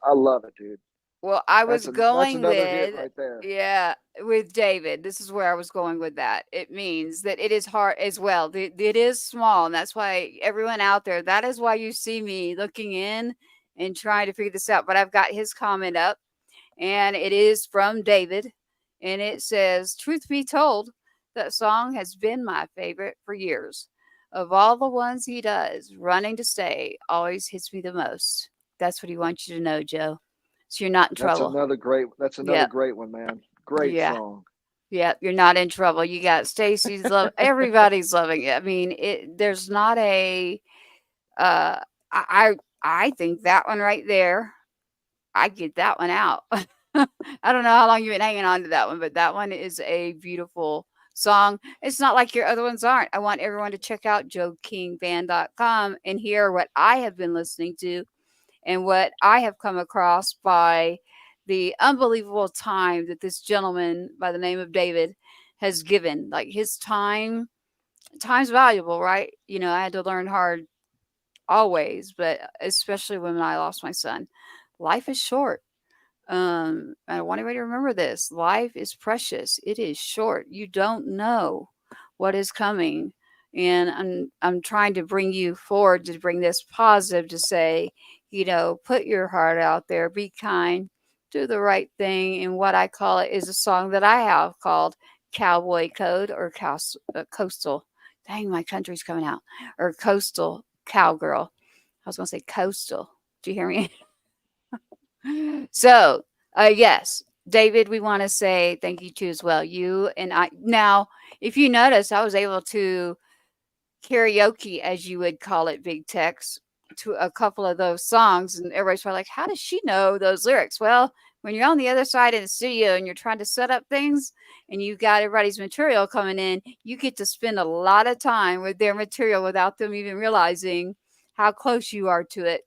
I love it, dude.
Well, I
That's
was
that's
going
another hit
with,
right there.
yeah, with David. This is where I was going with that. It means that it is hard as well. It is small, and that's why everyone out there, that is why you see me looking in and trying to figure this out. But I've got his comment up, and it is from David, and it says, "Truth be told, that song has been my favorite for years. Of all the ones he does, Running to Stay always hits me the most." That's what he wants you to know, Joe. So you're not in trouble.
That's another
Yep.
great one, man. Great
Yeah.
song.
Yep. You're not in trouble. You got Stacy's love. Everybody's loving it. I mean, there's not a, uh, I think that one right there, I get that one out. I don't know how long you've been hanging on to that one, but that one is a beautiful song. It's not like your other ones aren't. I want everyone to check out joekingband.com and hear what I have been listening to and what I have come across by the unbelievable time that this gentleman by the name of David has given. Like his time's valuable, right? You know, I had to learn hard always, but especially when I lost my son. Life is short. I want everybody to remember this. Life is precious. It is short. You don't know what is coming. And I'm trying to bring you forward to bring this positive to say, you know, put your heart out there, be kind, do the right thing. And what I call it is a song that I have called Cowboy Code or Coastal. Dang, my country's coming out. Or Coastal Cowgirl. I was going to say coastal. Do you hear me? So, yes, David, we want to say thank you to as well. You and I. Now, if you notice, I was able to karaoke, as you would call it, Big Tex, to a couple of those songs, and everybody's probably like, "How does she know those lyrics?" Well, when you're on the other side of the studio and you're trying to set up things, and you've got everybody's material coming in, you get to spend a lot of time with their material without them even realizing how close you are to it.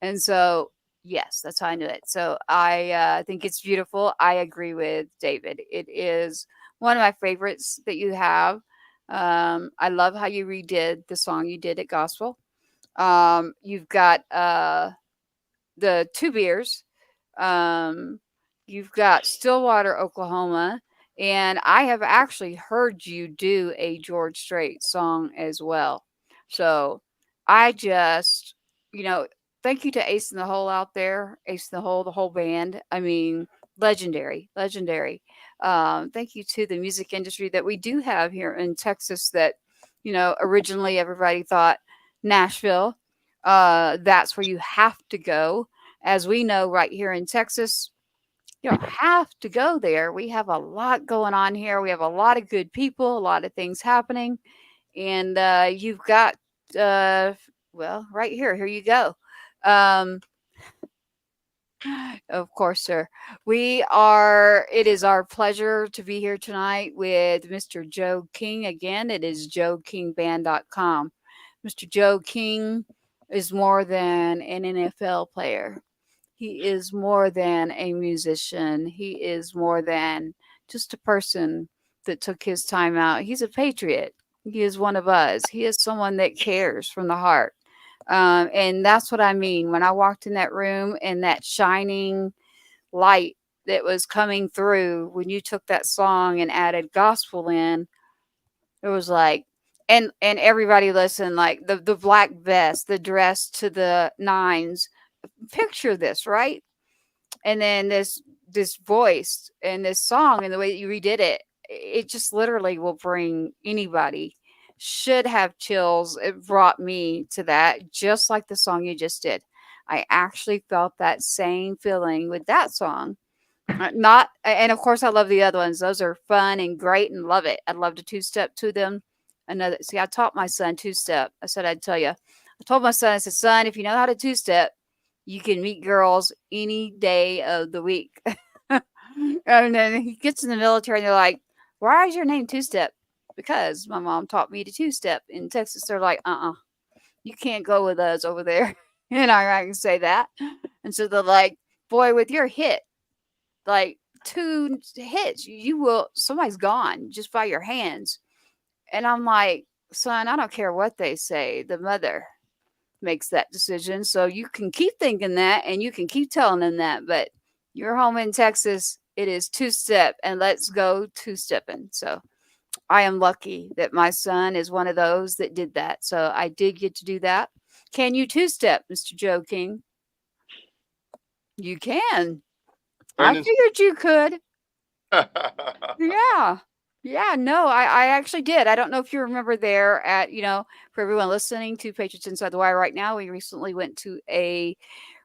And so, yes, that's how I knew it. So I think it's beautiful. I agree with David. It is one of my favorites that you have. I love how you redid the song you did at Gospel. You've got the Two Beers. Um, you've got Stillwater, Oklahoma. And I have actually heard you do a George Strait song as well. So I just, you know, thank you to Ace in the Hole out there, Ace in the whole band. I mean, legendary, legendary. Thank you to the music industry that we do have here in Texas that, you know, originally everybody thought Nashville, that's where you have to go. As we know, right here in Texas, you don't have to go there. We have a lot going on here. We have a lot of good people, a lot of things happening. And you've got, well, right here. Here you go. Of course, sir. It is our pleasure to be here tonight with Mr. Joe King. Again, it is joekingband.com. Mr. Joe King is more than an NFL player. He is more than a musician. He is more than just a person that took his time out. He's a patriot. He is one of us. He is someone that cares from the heart. And that's what I mean. When I walked in that room and that shining light that was coming through, when you took that song and added gospel in, it was like, and everybody listen, like the black vest, the dress to the nines. Picture this, right? And then this voice and this song and the way that you redid it, it just literally will bring anybody. Should have chills. It brought me to that, just like the song you just did. I actually felt that same feeling with that song. Not, and of course, I love the other ones. Those are fun and great, and love it. I'd love to two-step to them. Another, see, I taught my son two-step. I said I'd tell you. I told my son, I said, son, if you know how to two-step, you can meet girls any day of the week. And then he gets in the military, and they're like, "Why is your name Two-Step?" Because my mom taught me to two-step. In Texas, they're like, you can't go with us over there. And I can say that. And so they're like, boy, with your hit, like 2 hits, somebody's gone just by your hands. And I'm like, son, I don't care what they say. The mother makes that decision. So you can keep thinking that and you can keep telling them that. But you're home in Texas. It is 2-step and let's go 2-stepping. So I am lucky that my son is one of those that did that. So I did get to do that. Can you 2-step, Mr. Joe King? You can. I figured you could. Yeah. Yeah, no, I actually did. I don't know if you remember there at, for everyone listening to Patriots Inside the Wire right now, we recently went to a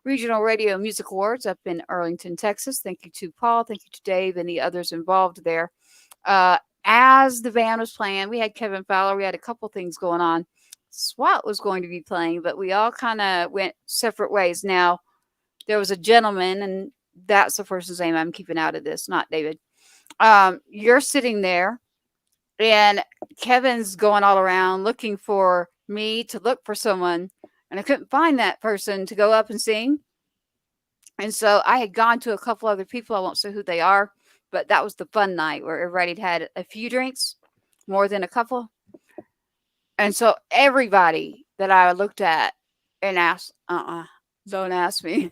regional radio music awards up in Arlington, Texas. Thank you to Paul. Thank you to Dave and the others involved there. As the band was playing, we had Kevin Fowler. We had a couple things going on. SWAT was going to be playing, but we all kind of went separate ways. Now, there was a gentleman, and that's the person's name I'm keeping out of this, not David. You're sitting there and Kevin's going all around looking for me to look for someone, and I couldn't find that person to go up and sing. And so I had gone to a couple other people. I won't say who they are, but that was the fun night where everybody had a few drinks, more than a couple. And so everybody that I looked at and asked, don't ask me.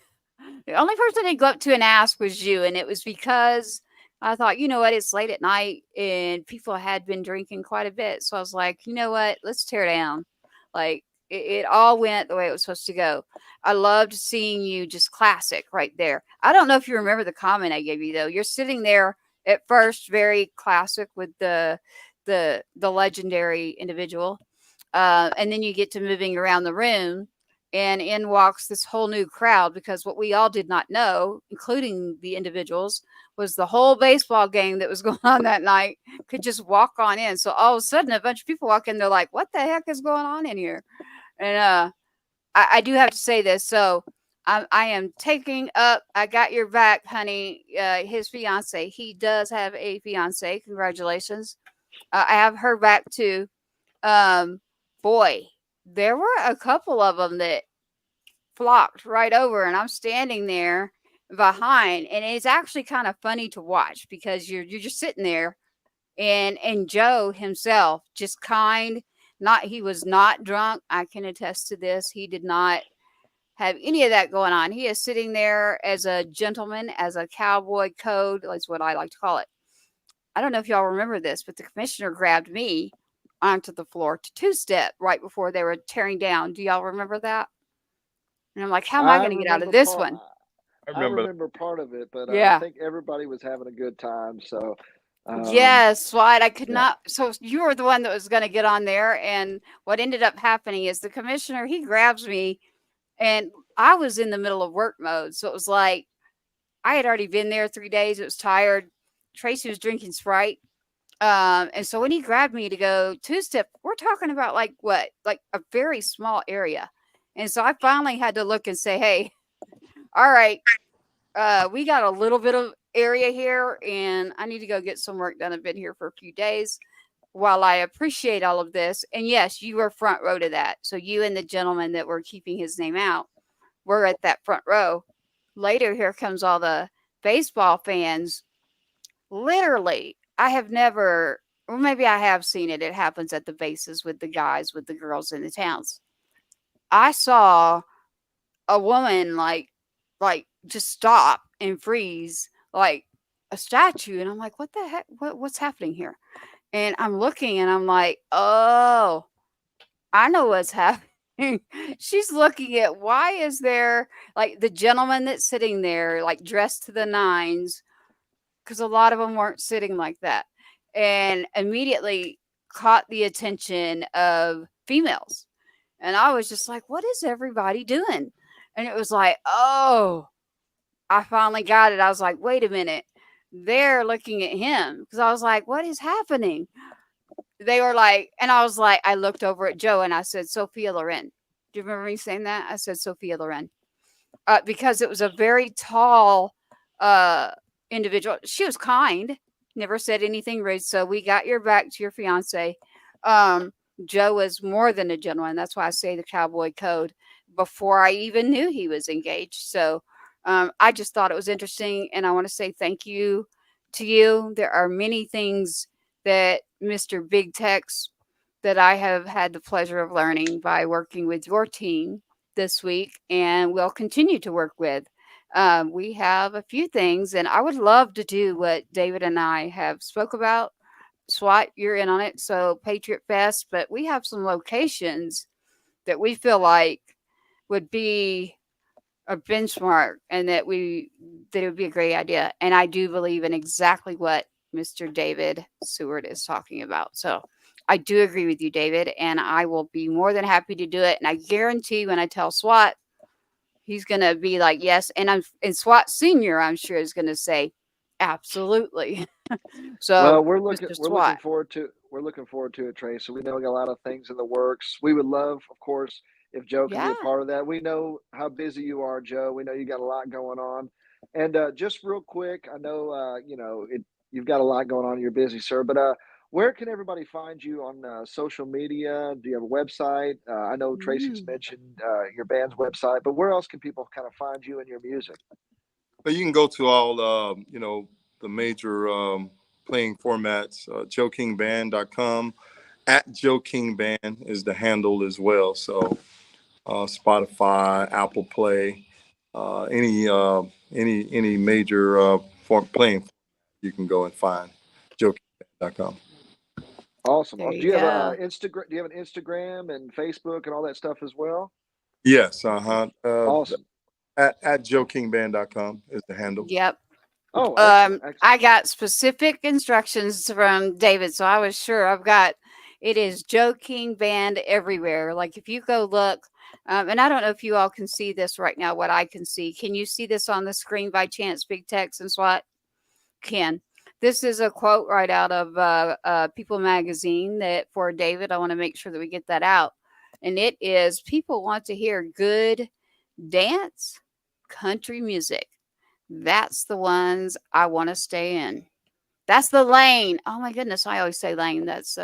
The only person I'd go up to and ask was you. And it was because I thought, you know what, it's late at night and people had been drinking quite a bit. So I was like, you know what, let's tear down. Like it all went the way it was supposed to go. I loved seeing you, just classic right there. I don't know if you remember the comment I gave you though. You're sitting there at first, very classic with the legendary individual. And then you get to moving around the room. And in walks this whole new crowd, because what we all did not know, including the individuals, was the whole baseball game that was going on that night could just walk on in. So all of a sudden, a bunch of people walk in. They're like, what the heck is going on in here? And I do have to say this. So I am taking up, I got your back, honey, his fiance. He does have a fiance. Congratulations. I have her back too. Boy, there were a couple of them that flocked right over, and I'm standing there behind, and it's actually kind of funny to watch because you're just sitting there, and Joe himself, just kind, he was not drunk. I can attest to this. He did not have any of that going on. He is sitting there as a gentleman, as a cowboy code, that's what I like to call it. I don't know if y'all remember this, but the commissioner grabbed me onto the floor to 2-step right before they were tearing down. Do y'all remember that? And I'm like, how am I going to get out of this one?
I remember part of it, but
yeah.
I think everybody was having a good time. So,
yes, SWAT. I could not. So you were the one that was going to get on there. And what ended up happening is the commissioner, he grabs me, and I was in the middle of work mode. So it was like, I had already been there 3 days. It was tired. Tracy was drinking Sprite. And so when he grabbed me to go 2-step, we're talking about like a very small area. And so I finally had to look and say, hey, all right, we got a little bit of area here and I need to go get some work done. I've been here for a few days. While I appreciate all of this, and yes, you were front row to that. So you and the gentleman that were keeping his name out were at that front row. Later, here comes all the baseball fans. Literally, I have never, or maybe I have seen it. It happens at the bases with the guys, with the girls in the towns. I saw a woman like just stop and freeze like a statue. And I'm like, what the heck? What's happening here? And I'm looking and I'm like, oh, I know what's happening. She's looking at, why is there like the gentleman that's sitting there, like dressed to the nines, because a lot of them weren't sitting like that, and immediately caught the attention of females. And I was just like, what is everybody doing? And it was like, oh, I finally got it. I was like, wait a minute. They're looking at him, because I was like, what is happening? They were like, and I was like, I looked over at Joe and I said, Sophia Loren. Do you remember me saying that? I said, Sophia Loren. Because it was a very tall individual. She was kind, never said anything rude. So we got your back to your fiance. Joe was more than a gentleman. That's why I say the cowboy code before I even knew he was engaged. So I just thought it was interesting, and I want to say thank you to you. There are many things that Mr. Big Tex that I have had the pleasure of learning by working with your team this week, and will continue to work with. We have a few things, and I would love to do what David and I have spoke about. SWAT, you're in on it, so Patriot Fest, but we have some locations that we feel like would be a benchmark, and that it would be a great idea. And I do believe in exactly what Mr. David Seward is talking about. So I do agree with you, David, and I will be more than happy to do it. And I guarantee when I tell SWAT, he's going to be like, yes. And SWAT Senior, I'm sure, is going to say, absolutely. So,
Well,
Mr.
we're looking
SWAT.
forward to it, Trace. So we know we got a lot of things in the works. We would love, of course, if Joe can be
Yeah.
a part of that. We know how busy you are, Joe. We know you got a lot going on. And just real quick, I know you've got a lot going on. You're busy, sir. But where can everybody find you on social media? Do you have a website? I know Tracy's
Mm.
mentioned your band's website, but where else can people kind of find you and your music?
But you can go to all the major playing formats. JoeKingBand.com. At Joe King Band is the handle as well. So Spotify, Apple Play, any major playing, you can go and find JoeKingBand.com.
Awesome.
There
Do
you
you have
go.
Instagram? Do you have an Instagram and Facebook and all that stuff as well?
Yes,
Awesome.
at JoeKingBand.com is the handle.
Yep.
Oh, excellent, excellent.
I got specific instructions from David, so I was sure it is Joe King Band everywhere. Like if you go look, and I don't know if you all can see this right now, what I can see. Can you see this on the screen by chance, Big Text and SWAT? Can. This is a quote right out of People magazine that for David, I want to make sure that we get that out. And it is, people want to hear good dance, country music. That's the ones I want to stay in. That's the lane. Oh my goodness, I always say lane. That's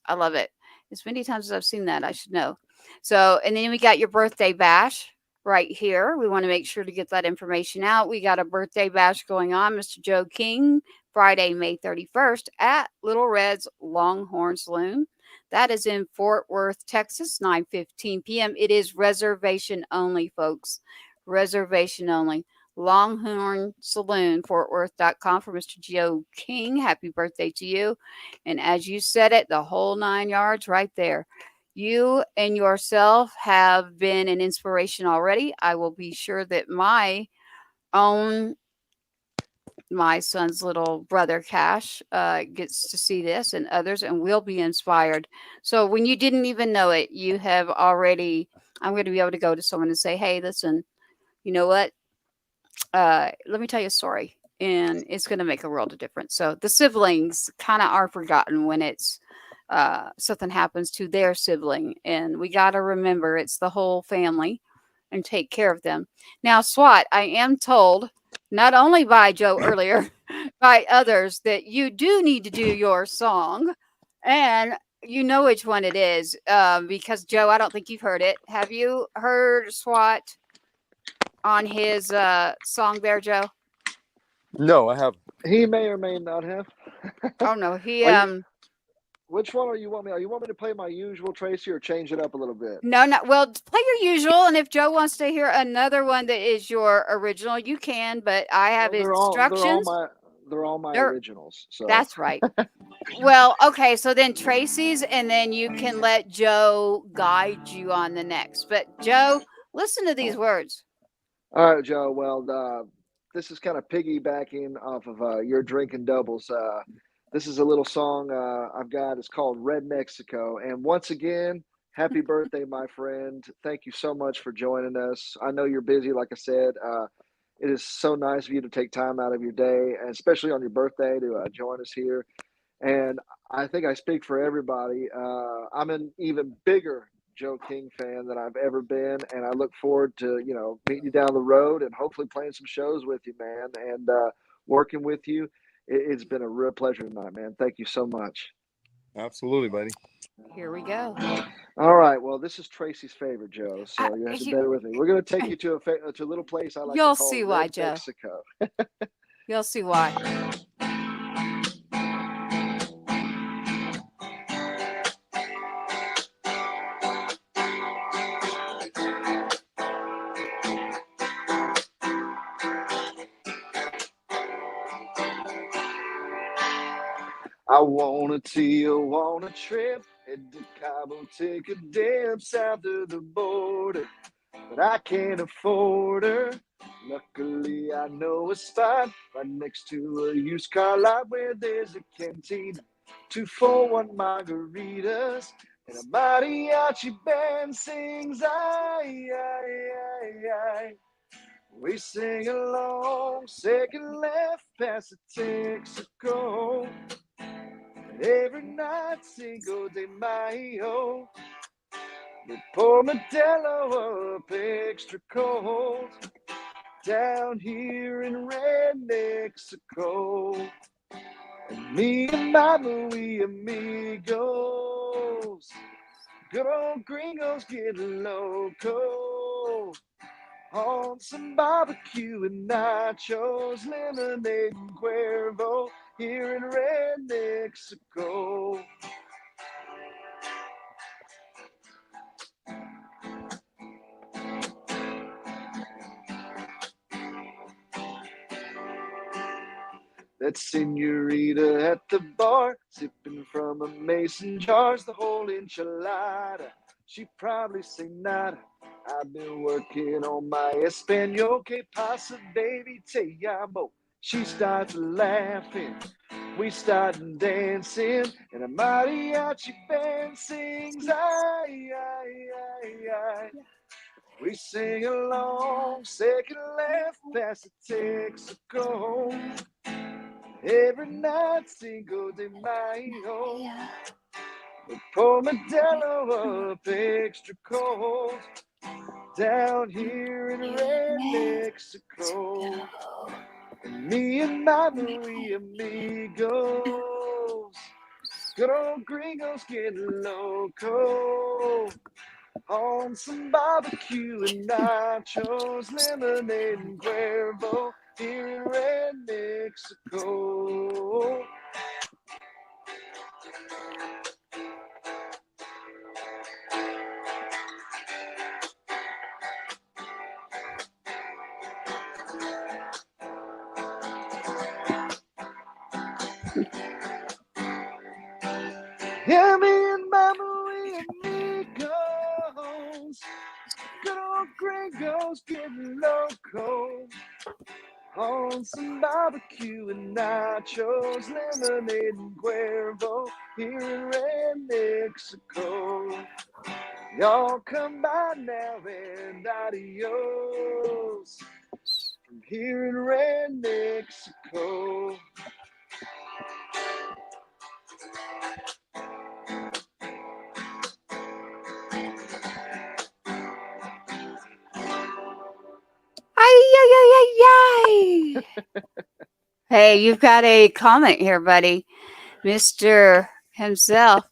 I love it. As many times as I've seen that, I should know. So, and then we got your birthday bash right here. We want to make sure to get that information out. We got a birthday bash going on, Mr. Joe King, Friday, May 31st at Little Red's Longhorn Saloon. That is in Fort Worth, Texas, 9:15 p.m. It is reservation only, folks. Reservation only. Longhorn Saloon, FortWorth.com for Mr. Joe King. Happy birthday to you. And as you said it, the whole 9 yards right there. You and yourself have been an inspiration already. I will be sure that my son's little brother Cash gets to see this, and others, and will be inspired. So when you didn't even know it, you have already, I'm going to be able to go to someone and say, hey, listen, you know what? Let me tell you a story, and it's going to make a world of difference. So the siblings kind of are forgotten when it's something happens to their sibling, and we got to remember it's the whole family and take care of them. Now, SWAT, I am told, not only by Joe earlier, by others, that you do need to do your song, and you know which one it is, because Joe, I don't think you've heard it. Have you heard SWAT on his song there, Joe?
No, I have.
He may or may not have.
Oh no, he
Which one are you want me? Are you want me to play my usual, Tracy, or change it up a little bit?
no, well, play your usual, and if Joe wants to hear another one that is your original, you can. But I have instructions.
They're all my originals. So
that's right. Well, okay, so then Tracy's, and then you can let Joe guide you on the next. But Joe, listen to these words.
All right, Joe. Well, this is kind of piggybacking off of your drinking doubles. This is a little song I've got. It's called Red Mexico. And once again, happy birthday, my friend. Thank you so much for joining us. I know you're busy, like I said. It is so nice of you to take time out of your day, and especially on your birthday, to join us here. And I think I speak for everybody. I'm an even bigger Joe King fan than I've ever been, and I look forward to meeting you down the road and hopefully playing some shows with you, man, and working with you. It's been a real pleasure tonight, man. Thank you so much.
Absolutely, buddy.
Here we go.
All right. Well, this is Tracy's favorite, Joe. So
I,
you have to
you,
bear with me. We're going to take you to a little place I like to
you'll
call
see why,
Red
Joe.
Mexico.
You'll see why.
I wanna take you on a trip, head to Cabo, take a dip south of the border, but I can't afford her. Luckily, I know a spot right next to a used car lot where there's a cantina, 2-for-1 margaritas, and a mariachi band sings ay, ay, ay, ay. We sing along, second left past the Texaco. Every night, Cinco de Mayo, we pour Modelo up extra cold down here in Red Mexico. And me and my muy amigos, good old gringos get loco on some barbecue and nachos, lemonade and Cuervo here in Red Mexico. That senorita at the bar, sipping from a mason jar's the whole enchilada. She probably say nada. I've been working on my Espanol, que pasa, baby, te amo. She starts laughing, we start dancing, and a mariachi band sings, ay, ay, ay, ay. We sing along, second left past the Texaco. Every night, Cinco de Mayo, we pour Modelo up extra cold down here in Red Mexico. And me and my muy amigos, good old gringos getting loco on some barbecue and nachos, lemonade and Cuervo here in Red Mexico. Yeah, me and my muy amigos, good old gringos getting loco on some barbecue and nachos, lemonade and Cuervo here in Red Mexico. Y'all come by now and adios from here in Red Mexico.
Ay, ay, ay, ay, ay. Hey, you've got a comment here, buddy. Mr. himself.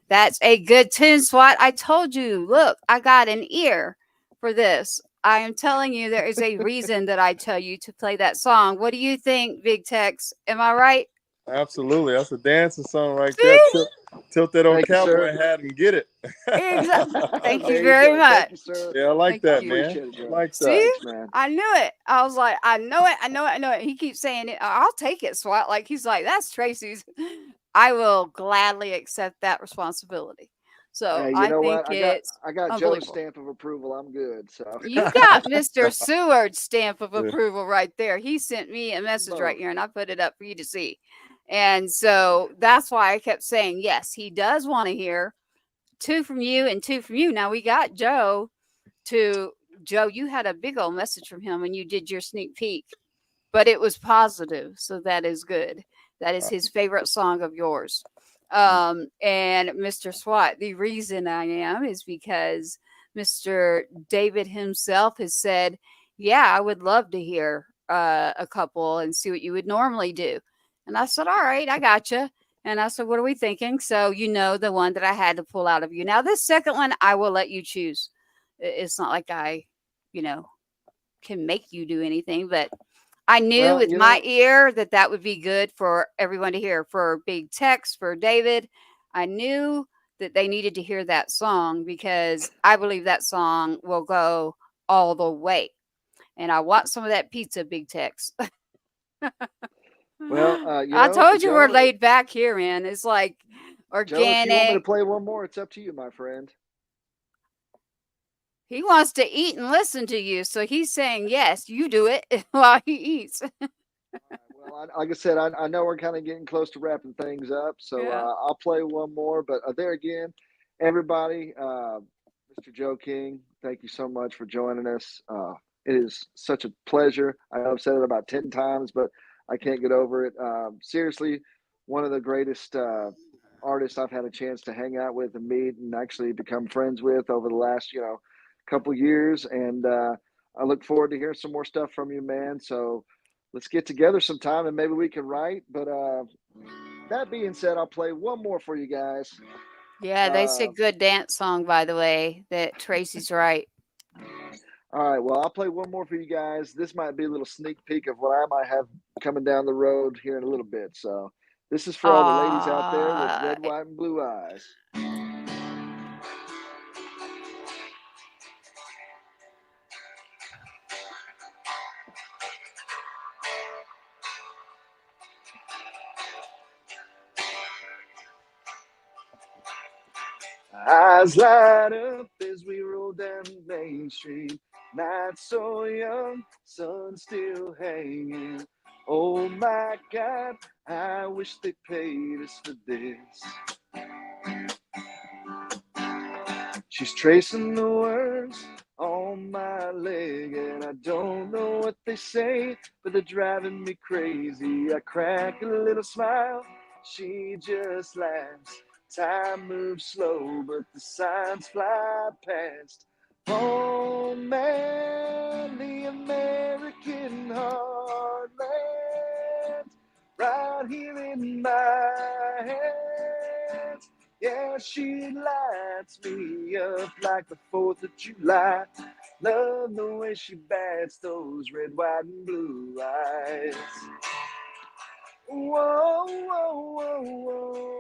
That's a good tune, SWAT. I told you. Look, I got an ear for this. I am telling you, there is a reason that I tell you to play that song. What do you think, Big Tex? Am I right?
Absolutely. That's a dancing song right
See?
there. Tilt that old
Thank you,
cowboy
sir.
hat and get it.
Exactly. Thank you
There
very
go.
much.
Thank you, sir.
Yeah, I like
Thank
that,
you.
man.
Appreciate it, Joe.
I like
See?
that.
Thanks, man.
I knew it. I was like, I know it. I know it. I know it. He keeps saying it. I'll take it, SWAT. Like, he's like, that's Tracy's. I will gladly accept that responsibility. So
Hey, you
I
know
think
what?
it's
I got Joe's
unbelievable.
stamp of approval. I'm good. So
You got Mr. Seward's stamp of
Yeah.
approval right there. He sent me a message right
Both.
here, and I put it up for you to see. And so that's why I kept saying, yes, he does want to hear 2 from you and 2 from you. Now we got Joe, you had a big old message from him when you did your sneak peek, but it was positive. So that is good. That is his favorite song of yours. And Mr. SWAT, the reason I am is because Mr. David himself has said, yeah, I would love to hear a couple and see what you would normally do. And I said, all right, I got you. And I said, what are we thinking? So, you know, the one that I had to pull out of you. Now, this second one, I will let you choose. It's not like I, you know, can make you do anything, but I knew
Well,
with
you
my
know,
ear that that would be good for everyone to hear. For Big Tex, for David, I knew that they needed to hear that song because I believe that song will go all the way. And I want some of that pizza, Big Tex.
well, you
I
know,
told you we're
gentlemen,
laid back here, man. It's like
gentlemen, if you want me to
organic.
play one more, it's up to you, my friend.
He wants to eat and listen to you. So he's saying, yes, you do it while he eats.
Well, like I said, I know we're kind of getting close to wrapping things up, so
Yeah.
I'll play one more. But there again, everybody, Mr. Joe King, thank you so much for joining us. It is such a pleasure. I know I've said it about 10 times, but I can't get over it. Seriously, one of the greatest artists I've had a chance to hang out with and meet and actually become friends with over the last, couple years. And I look forward to hearing some more stuff from you, man. So let's get together sometime and maybe we can write. But that being said, I'll play one more for you guys.
Yeah, they
Uh,
said good dance song, by the way, that Tracy's right.
all right, well, I'll play one more for you guys. This might be a little sneak peek of what I might have coming down the road here in a little bit. So this is for all the ladies out there with
Ah,
red, white, and blue eyes. Eyes light up as we roll down Main Street. Night so young, sun still hanging. Oh my God, I wish they paid us for this. She's tracing the words on my leg, and I don't know what they say, but they're driving me crazy. I crack a little smile, she just laughs. Time moves slow, but the signs fly past. Oh man, the American heartland, right here in my hands. Yeah, she lights me up like the 4th of July. Love the way she bats those red, white, and blue eyes. Whoa, whoa, whoa, whoa.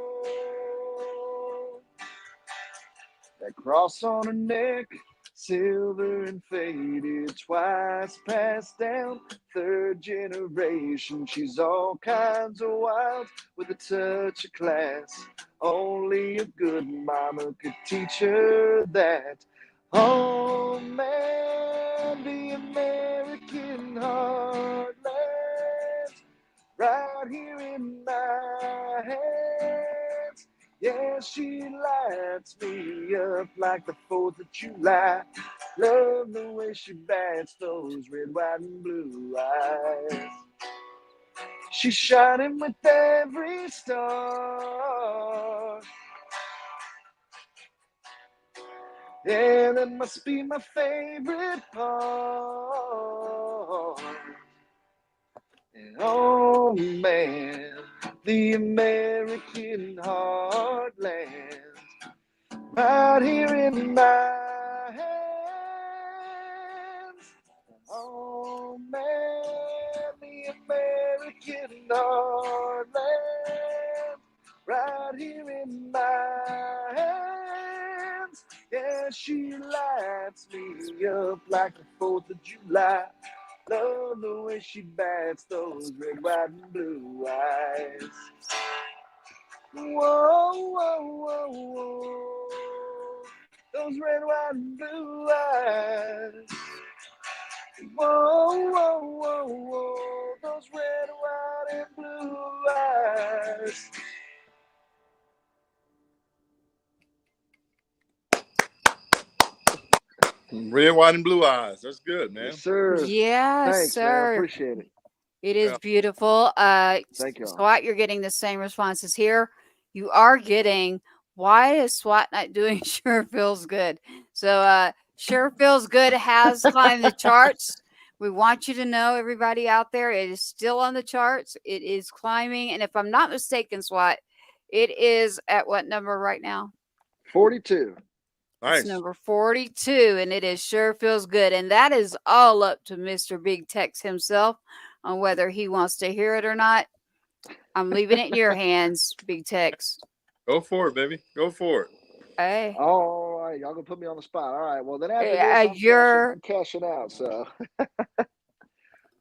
That cross on her neck, silver and faded, twice passed down, 3rd generation. She's all kinds of wild with a touch of class. Only a good mama could teach her that. Oh man, the American heartland, right here in my hands. Yeah, she lights me up like the 4th of July. Love the way she bats those red, white, and blue eyes. She's shining with every star. Yeah, that must be my favorite part. And oh man, the American heartland, right here in my hands. Oh man, the American heartland, right here in my hands. Yeah, she lights me up like the 4th of July. Love the way she bats those red, white, and blue eyes. Whoa, whoa, whoa, whoa. Those red, white, and blue eyes. Whoa, whoa, whoa, whoa. Those red, white, and blue eyes.
Red, white, and blue eyes. That's good, man.
Yes, sir.
yes,
Thanks, man. I
sir.
appreciate it.
It is
Yeah.
beautiful.
Thank y'all.
SWAT, you're getting the same responses here. You are getting, why is SWAT not doing Sure Feels Good? So Sure Feels Good has climbed the charts. We want you to know, everybody out there, it is still on the charts. It is climbing. And if I'm not mistaken, SWAT, It is at what number right now?
42.
Nice.
It's number 42, and it sure feels good. And that is all up to Mr. Big Tex himself on whether he wants to hear it or not. I'm leaving it in your hands, Big Tex.
Go for it, baby. Go for it.
Hey.
All right, y'all gonna put me on the spot. All right. Well, then after this, I'm cashing out. So. All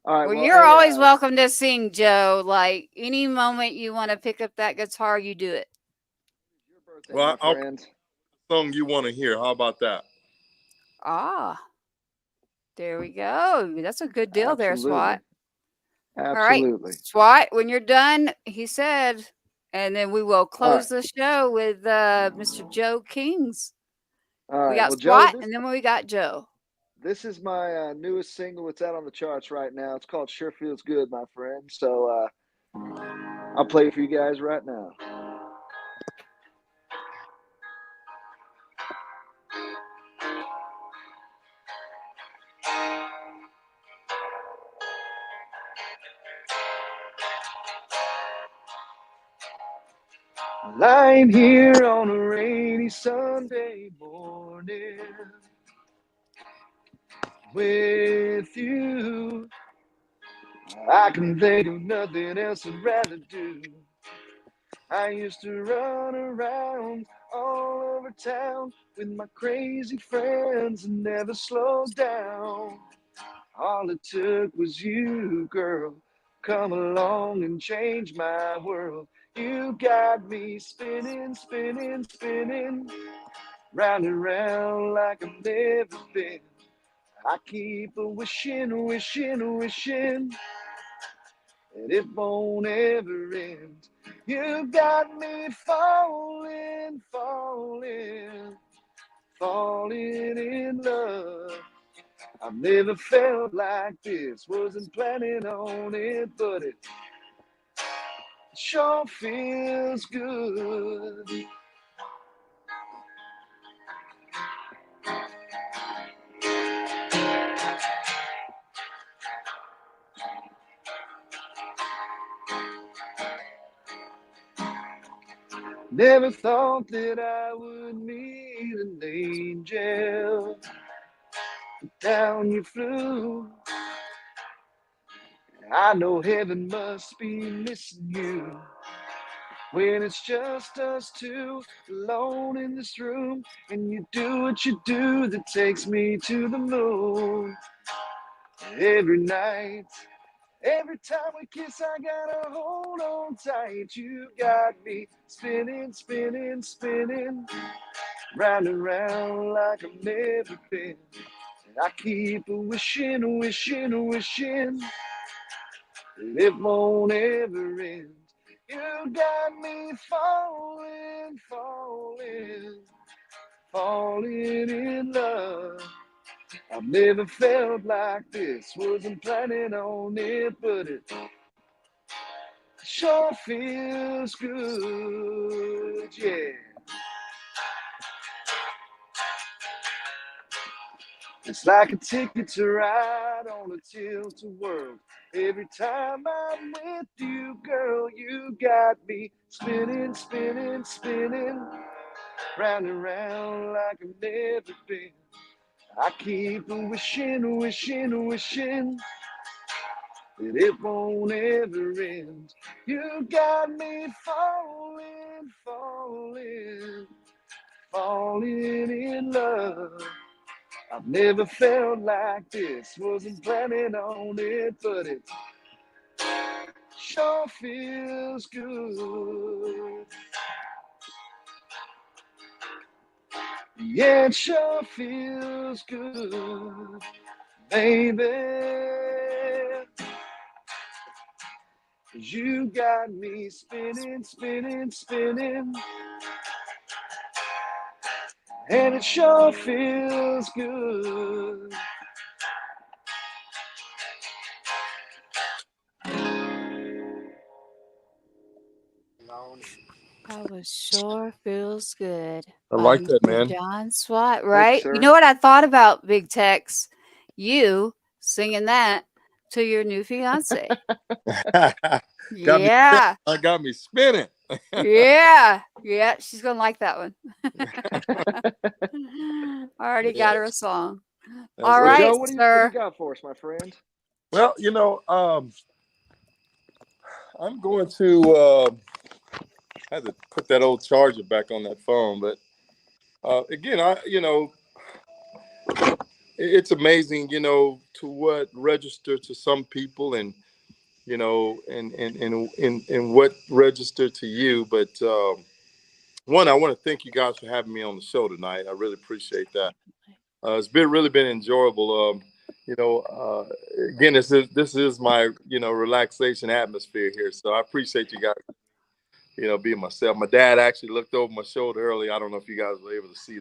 right.
Well, you're always welcome to sing, Joe. Like any moment you want to pick up that guitar, you do it.
Your birthday,
Well,
my friend.
Song you want to hear? How about that?
Ah, there we go. That's a good deal there, SWAT.
Absolutely.
All right, SWAT. When you're done, he said, and then we will close the show with Mr. Joe Kings.
All right.
We got
well,
SWAT,
Joe,
and then we got Joe.
This is my newest single. It's out on the charts right now. It's called "Sure Feels Good," my friend. So I'll play it for you guys right now. Lying here on a rainy Sunday morning with you, I can think of nothing else I'd rather do. I used to run around all over town with my crazy friends and never slowed down. All it took was you, girl, come along and change my world. You got me spinning, spinning, spinning, round and round like I've never been. I keep wishing, wishing, wishing, and it won't ever end. You got me falling, falling, falling in love. I've never felt like this, wasn't planning on it, but it sure feels good. Never thought that I would meet an angel. Down you flew. I know heaven must be missing you. When it's just us two alone in this room, and you do what you do that takes me to the moon. Every night, every time we kiss, I gotta hold on tight. You got me spinning, spinning, spinning, round and round like I've never been. And I keep wishing, wishing, wishing that it won't ever end. You got me falling, falling, falling in love. I've never felt like this, wasn't planning on it, but it sure feels good, yeah. It's like a ticket to ride on a tilt-a world. Every time I'm with you, girl, you got me spinning, spinning, spinning, round and round like I've never been. I keep wishing, wishing, wishing that it won't ever end. You got me falling, falling, falling in love. I've never felt like this, wasn't planning on it, but it sure feels good. Yeah, it sure feels good, baby. 'Cause you got me spinning, spinning, spinning, and it sure feels good.
That sure feels good.
I like that,
Mr.
man.
John SWAT, right?
sir.
You know what I thought about, Big Tex? You singing that to your new fiance.
Got
Yeah.
got me spinning.
Yeah. Yeah. She's going to like that one. I already got her a
Yes.
song.
That's
All
Well,
good.
right,
Joe, what do you
sir.
got for us, my friend?
Well, I'm going to I had to put that old charger back on that phone, but again, it's amazing, to what registered to some people, and and what registered to you. But one, I want to thank you guys for having me on the show tonight. I really appreciate that. It's really been enjoyable. You know, uh, Again, this is my relaxation atmosphere here, so I appreciate you guys. Being myself. My dad actually looked over my shoulder earlier. I don't know if you guys were able to see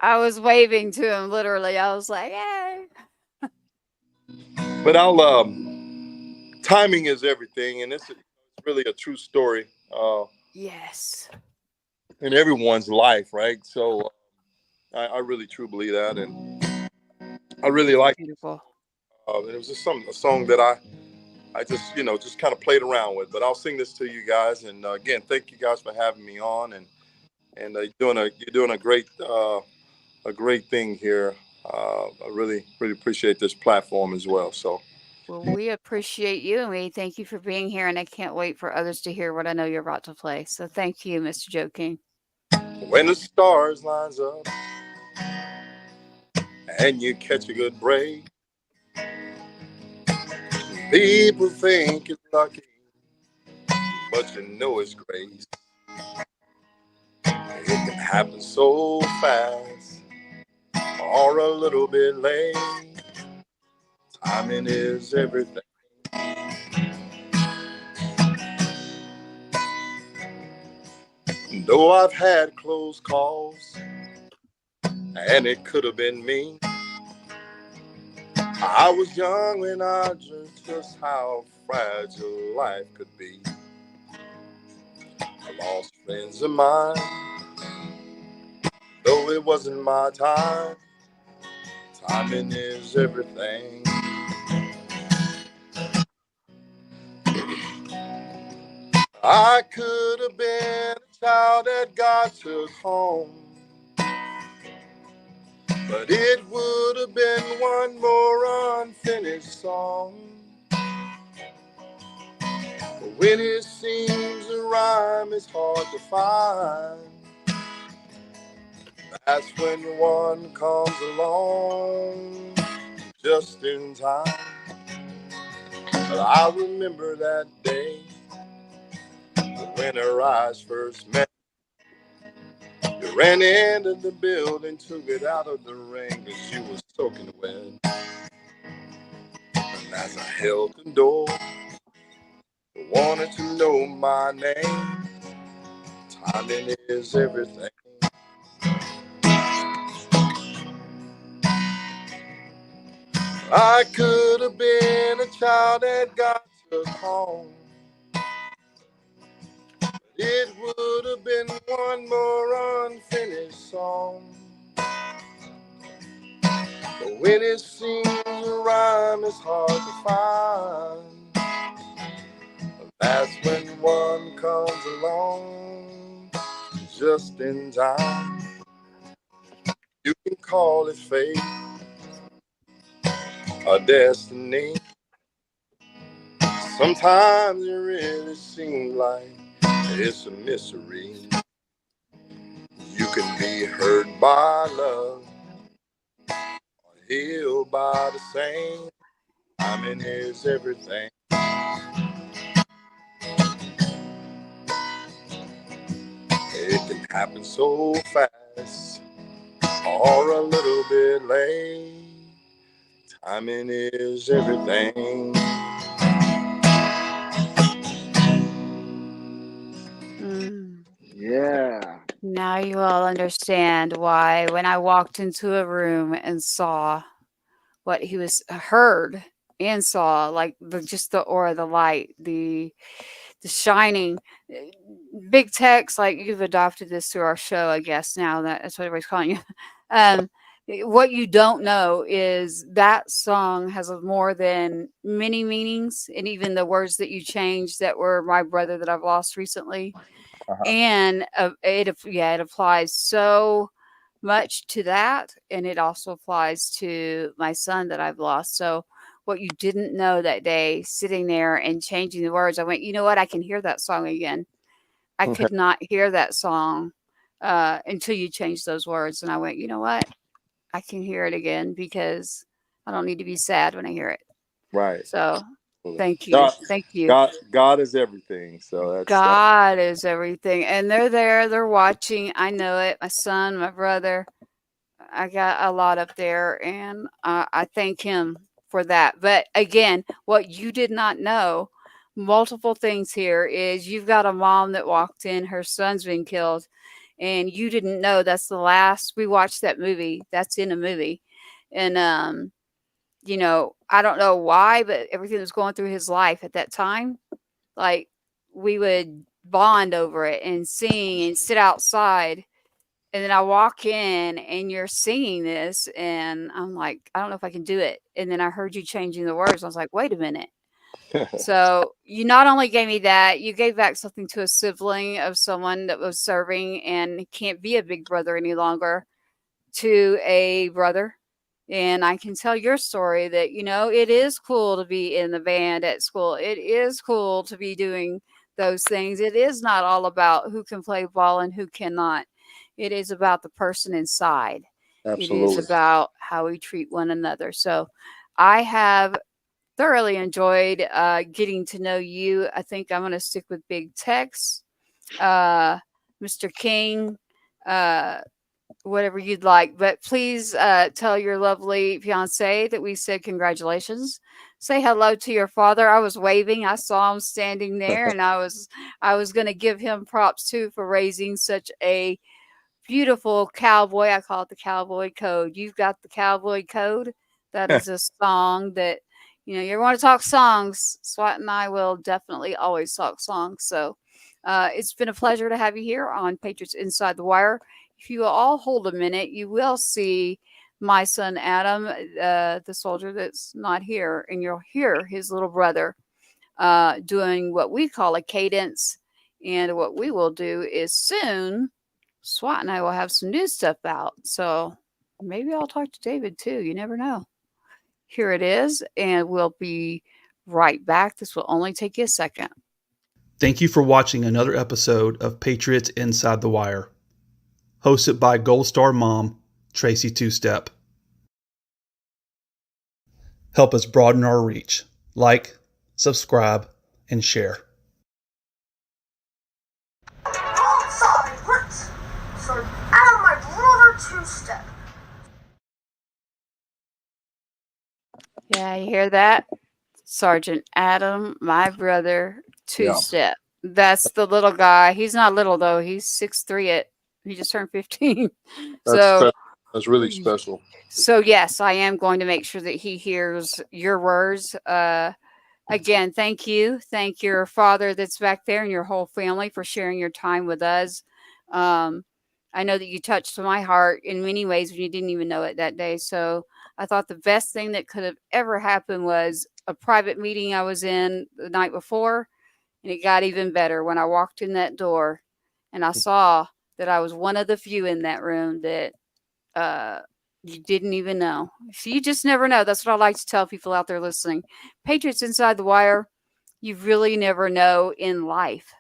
I was waving to him literally. I was like, hey.
that. But timing is everything, and it's really a true story
Yes.
in everyone's life, right? So I really truly believe that, and I really like.
Beautiful.
It was just a song that I just just kind of played around with. But I'll sing this to you guys, and again, thank you guys for having me on, and you're doing a great thing here. I really appreciate this platform as well. So
Well, we appreciate you and we thank you for being here. And I can't wait for others to hear what I know you're about to play. So thank you, Mr. Joe King.
when the stars lines up and you catch a good break, people think it's lucky, but you know it's grace. It can happen so fast or a little bit late. Timing is everything. Though I've had close calls and it could have been me, I was young when I learned just how fragile life could be. I lost friends of mine, though it wasn't my time. Timing is everything. I could have been a child that God took home, but it would have been one more unfinished song. But when it seems a rhyme is hard to find, that's when one comes along just in time. But I remember that day when our eyes first met. You ran into the building, took it out of the rain, 'cause you was soaking wet. And as I held the door, I wanted to know my name. Timing is everything. I could have been a child that God took home. It would have been one more unfinished song. But when it seems a rhyme is hard to find, that's when one comes along just in time. You can call it fate, a destiny. Sometimes it really seems like it's a mystery. You can be hurt by love, healed by the same. Timing is everything. It can happen so fast or a little bit late. Timing is everything.
Yeah.
Now you all understand why when I walked into a room and saw what he was heard and saw, like just the aura, the light, the shining, big text. Like you've adopted this through our show, I guess. Now that's what everybody's calling you. Um, What you don't know is that song has more than many meanings, and even the words that you changed that were my brother that I've lost recently.
Uh-huh.
And it applies so much to that, and it also applies to my son that I've lost. So what you didn't know that day, sitting there and changing the words, I went, you know what? I can hear that song again. I could not hear that song until you changed those words, and I went, you know what? I can hear it again because I don't need to be sad when I hear it.
Right.
So thank you.
God,
Thank you.
God is everything. So that's
God is everything. And they're there, they're watching. I know it. My son, my brother. I got a lot up there, and I thank him for that. But again, what you did not know, multiple things here, is you've got a mom that walked in, her son's been killed, and you didn't know that's the last. We watched that movie. That's in a movie. And, I don't know why, but everything that was going through his life at that time, like we would bond over it and sing and sit outside, and then I walk in and you're singing this, and I'm like, I don't know if I can do it. And then I heard you changing the words. I was like, wait a minute. So you not only gave me that, you gave back something to a sibling of someone that was serving and can't be a big brother any longer to a brother. And I can tell your story that, it is cool to be in the band at school. It is cool to be doing those things. It is not all about who can play ball and who cannot. It is about the person inside. It is
absolutely.
about how we treat one another. So I have thoroughly enjoyed getting to know you. I think I'm going to stick with Big Tex, Mr. King, whatever you'd like. But please tell your lovely fiance that we said congratulations. Say hello to your father. I was waving. I saw him standing there, and I was going to give him props too for raising such a beautiful cowboy. I call it the cowboy code. You've got the cowboy code. That is a song that, you ever want to talk songs, Swat and I will definitely always talk songs. So it's been a pleasure to have you here on Patriots Inside the Wire. If you will all hold a minute, you will see my son Adam, the soldier that's not here, and you'll hear his little brother doing what we call a cadence. And what we will do is soon, SWAT and I will have some new stuff out. So maybe I'll talk to David too. You never know. Here it is, and we'll be right back. This will only take you a second.
Thank you for watching another episode of Patriots Inside the Wire, hosted by Gold Star Mom, Tracy Two-Step. Help us broaden our reach. Like, subscribe, and share.
Adam, my brother Two-Step.
Yeah, you hear that? Sergeant Adam, my brother Two-Step. That's the little guy. He's not little though. He's 6'3". He just turned 15.
That's really special.
So yes, I am going to make sure that he hears your words. Again, thank you. Thank your father that's back there and your whole family for sharing your time with us. I know that you touched my heart in many ways when you didn't even know it that day. So I thought the best thing that could have ever happened was a private meeting I was in the night before. And it got even better when I walked in that door and I saw that I was one of the few in that room that you didn't even know. So you just never know. That's what I like to tell people out there listening. Patriots Inside the Wire, you really never know in life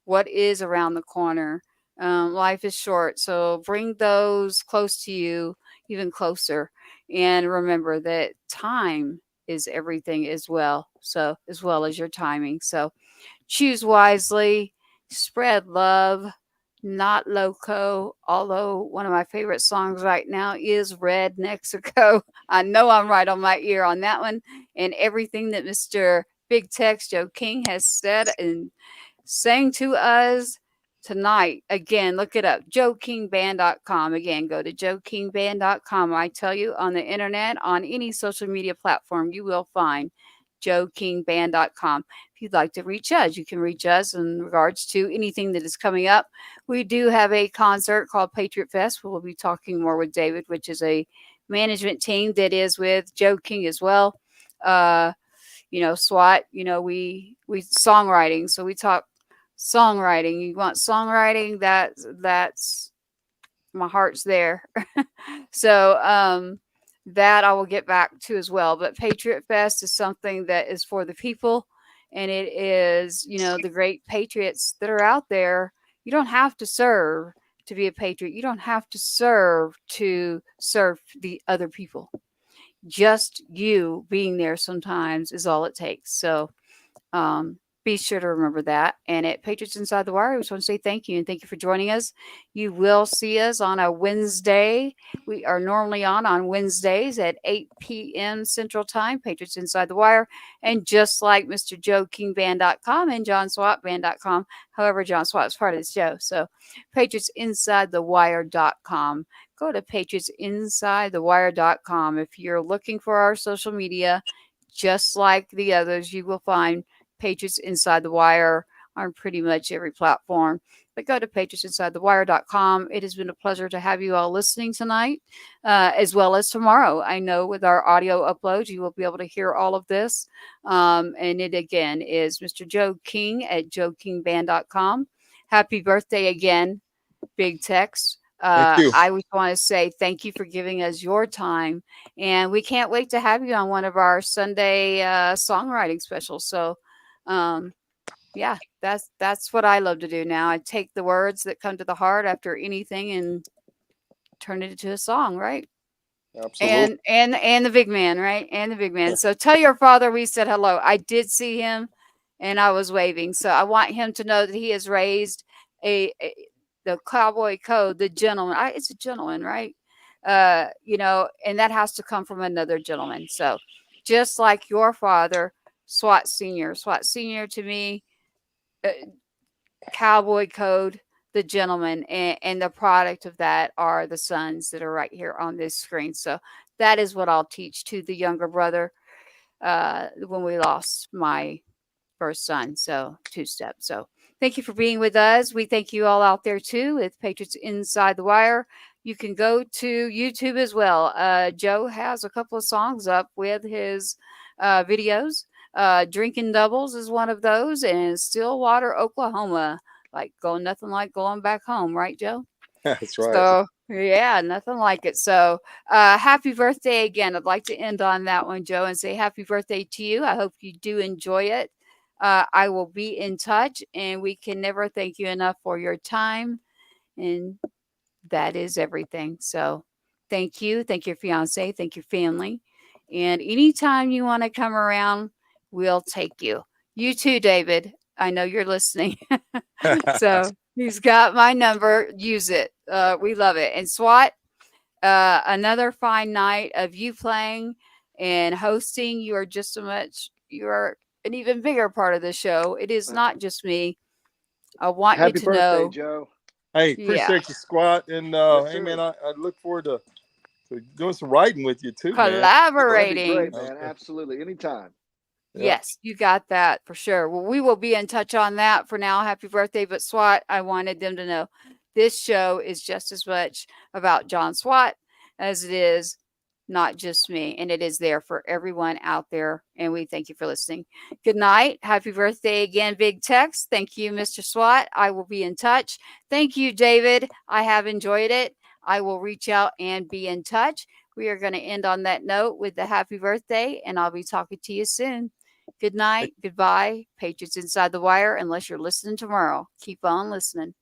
what is around the corner. Life is short, so bring those close to you even closer. And remember that time is everything as well. So as well as your timing. So choose wisely, spread love, not loco. Although one of my favorite songs right now is Red Mexico. I know I'm right on my ear on that one. And everything that Mr. Big Tex Joe King has said and sang to us tonight. Again, look it up, joekingband.com. Again, go to joekingband.com. I tell you, on the internet, on any social media platform, you will find joekingband.com. If you'd like to reach us, you can reach us in regards to anything that is coming up. We do have a concert called Patriot Fest. We'll be talking more with David, which is a management team that is with Joe King as well. SWAT, we songwriting. So we talk songwriting. You want songwriting? That's my heart's there. So that I will get back to as well. But Patriot Fest is something that is for the people, and it is, the great patriots that are out there. You don't have to serve to be a patriot. You don't have to serve to serve the other people. Just you being there sometimes is all it takes. So be sure to remember that. And at Patriots Inside the Wire, I just want to say thank you, and thank you for joining us. You will see us on a Wednesday. We are normally on Wednesdays at 8 p.m. Central Time, Patriots Inside the Wire. And just like Mr. JoeKingBand.com and JohnSwatBand.com, however, John Swat is part of the show. So PatriotsInsideTheWire.com. Go to PatriotsInsideTheWire.com. If you're looking for our social media, just like the others, you will find Patriots Inside the Wire on pretty much every platform. But go to PatriotsInsideTheWire.com. It has been a pleasure to have you all listening tonight, as well as tomorrow. I know with our audio uploads, you will be able to hear all of this. And it, again, is Mr. Joe King at JoeKingBand.com. Happy birthday again, Big Tex.
Thank you.
I just want to say thank you for giving us your time, and we can't wait to have you on one of our Sunday songwriting specials. So, yeah, that's what I love to do now. I take the words that come to the heart after anything and turn it into a song, right?
Absolutely.
And the big man, right? And the big man. So tell your father we said hello. I did see him, and I was waving. So I want him to know that he has raised the cowboy code, the gentleman. It's a gentleman, right? And that has to come from another gentleman. So just like your father, SWAT Senior to me, cowboy code, the gentleman, and the product of that are the sons that are right here on this screen. So that is what I'll teach to the younger brother when we lost my first son. So 2-step. So thank you for being with us. We thank you all out there too with Patriots Inside the Wire. You can go to YouTube as well. Joe has a couple of songs up with his videos. Drinking Doubles is one of those, and Stillwater, Oklahoma. Nothing like going back home, right, Joe?
That's right.
So yeah, nothing like it. So happy birthday again. I'd like to end on that one, Joe, and say happy birthday to you. I hope you do enjoy it. I will be in touch, and we can never thank you enough for your time. And that is everything. So thank you. Thank your fiance. Thank your family. And anytime you want to come around, we'll take you. You too, David. I know you're listening. So he's got my number. Use it. We love it. And SWAT, another fine night of you playing and hosting. You are an even bigger part of the show. It is not just me. I want
Happy
you to
birthday,
know.
Joe.
Hey, appreciate you, Squat. And hey, man, I look forward to doing some writing with you too,
collaborating.
That'd be great, man. Absolutely. Anytime.
Yes, you got that for sure. Well, we will be in touch on that. For now, happy birthday. But SWAT, I wanted them to know this show is just as much about John SWAT as it is not just me. And it is there for everyone out there. And we thank you for listening. Good night. Happy birthday again, Big Tex. Thank you, Mr. SWAT. I will be in touch. Thank you, David. I have enjoyed it. I will reach out and be in touch. We are going to end on that note with the happy birthday, and I'll be talking to you soon. Good night. Goodbye. Patriots Inside the Wire. Unless you're listening tomorrow, keep on listening.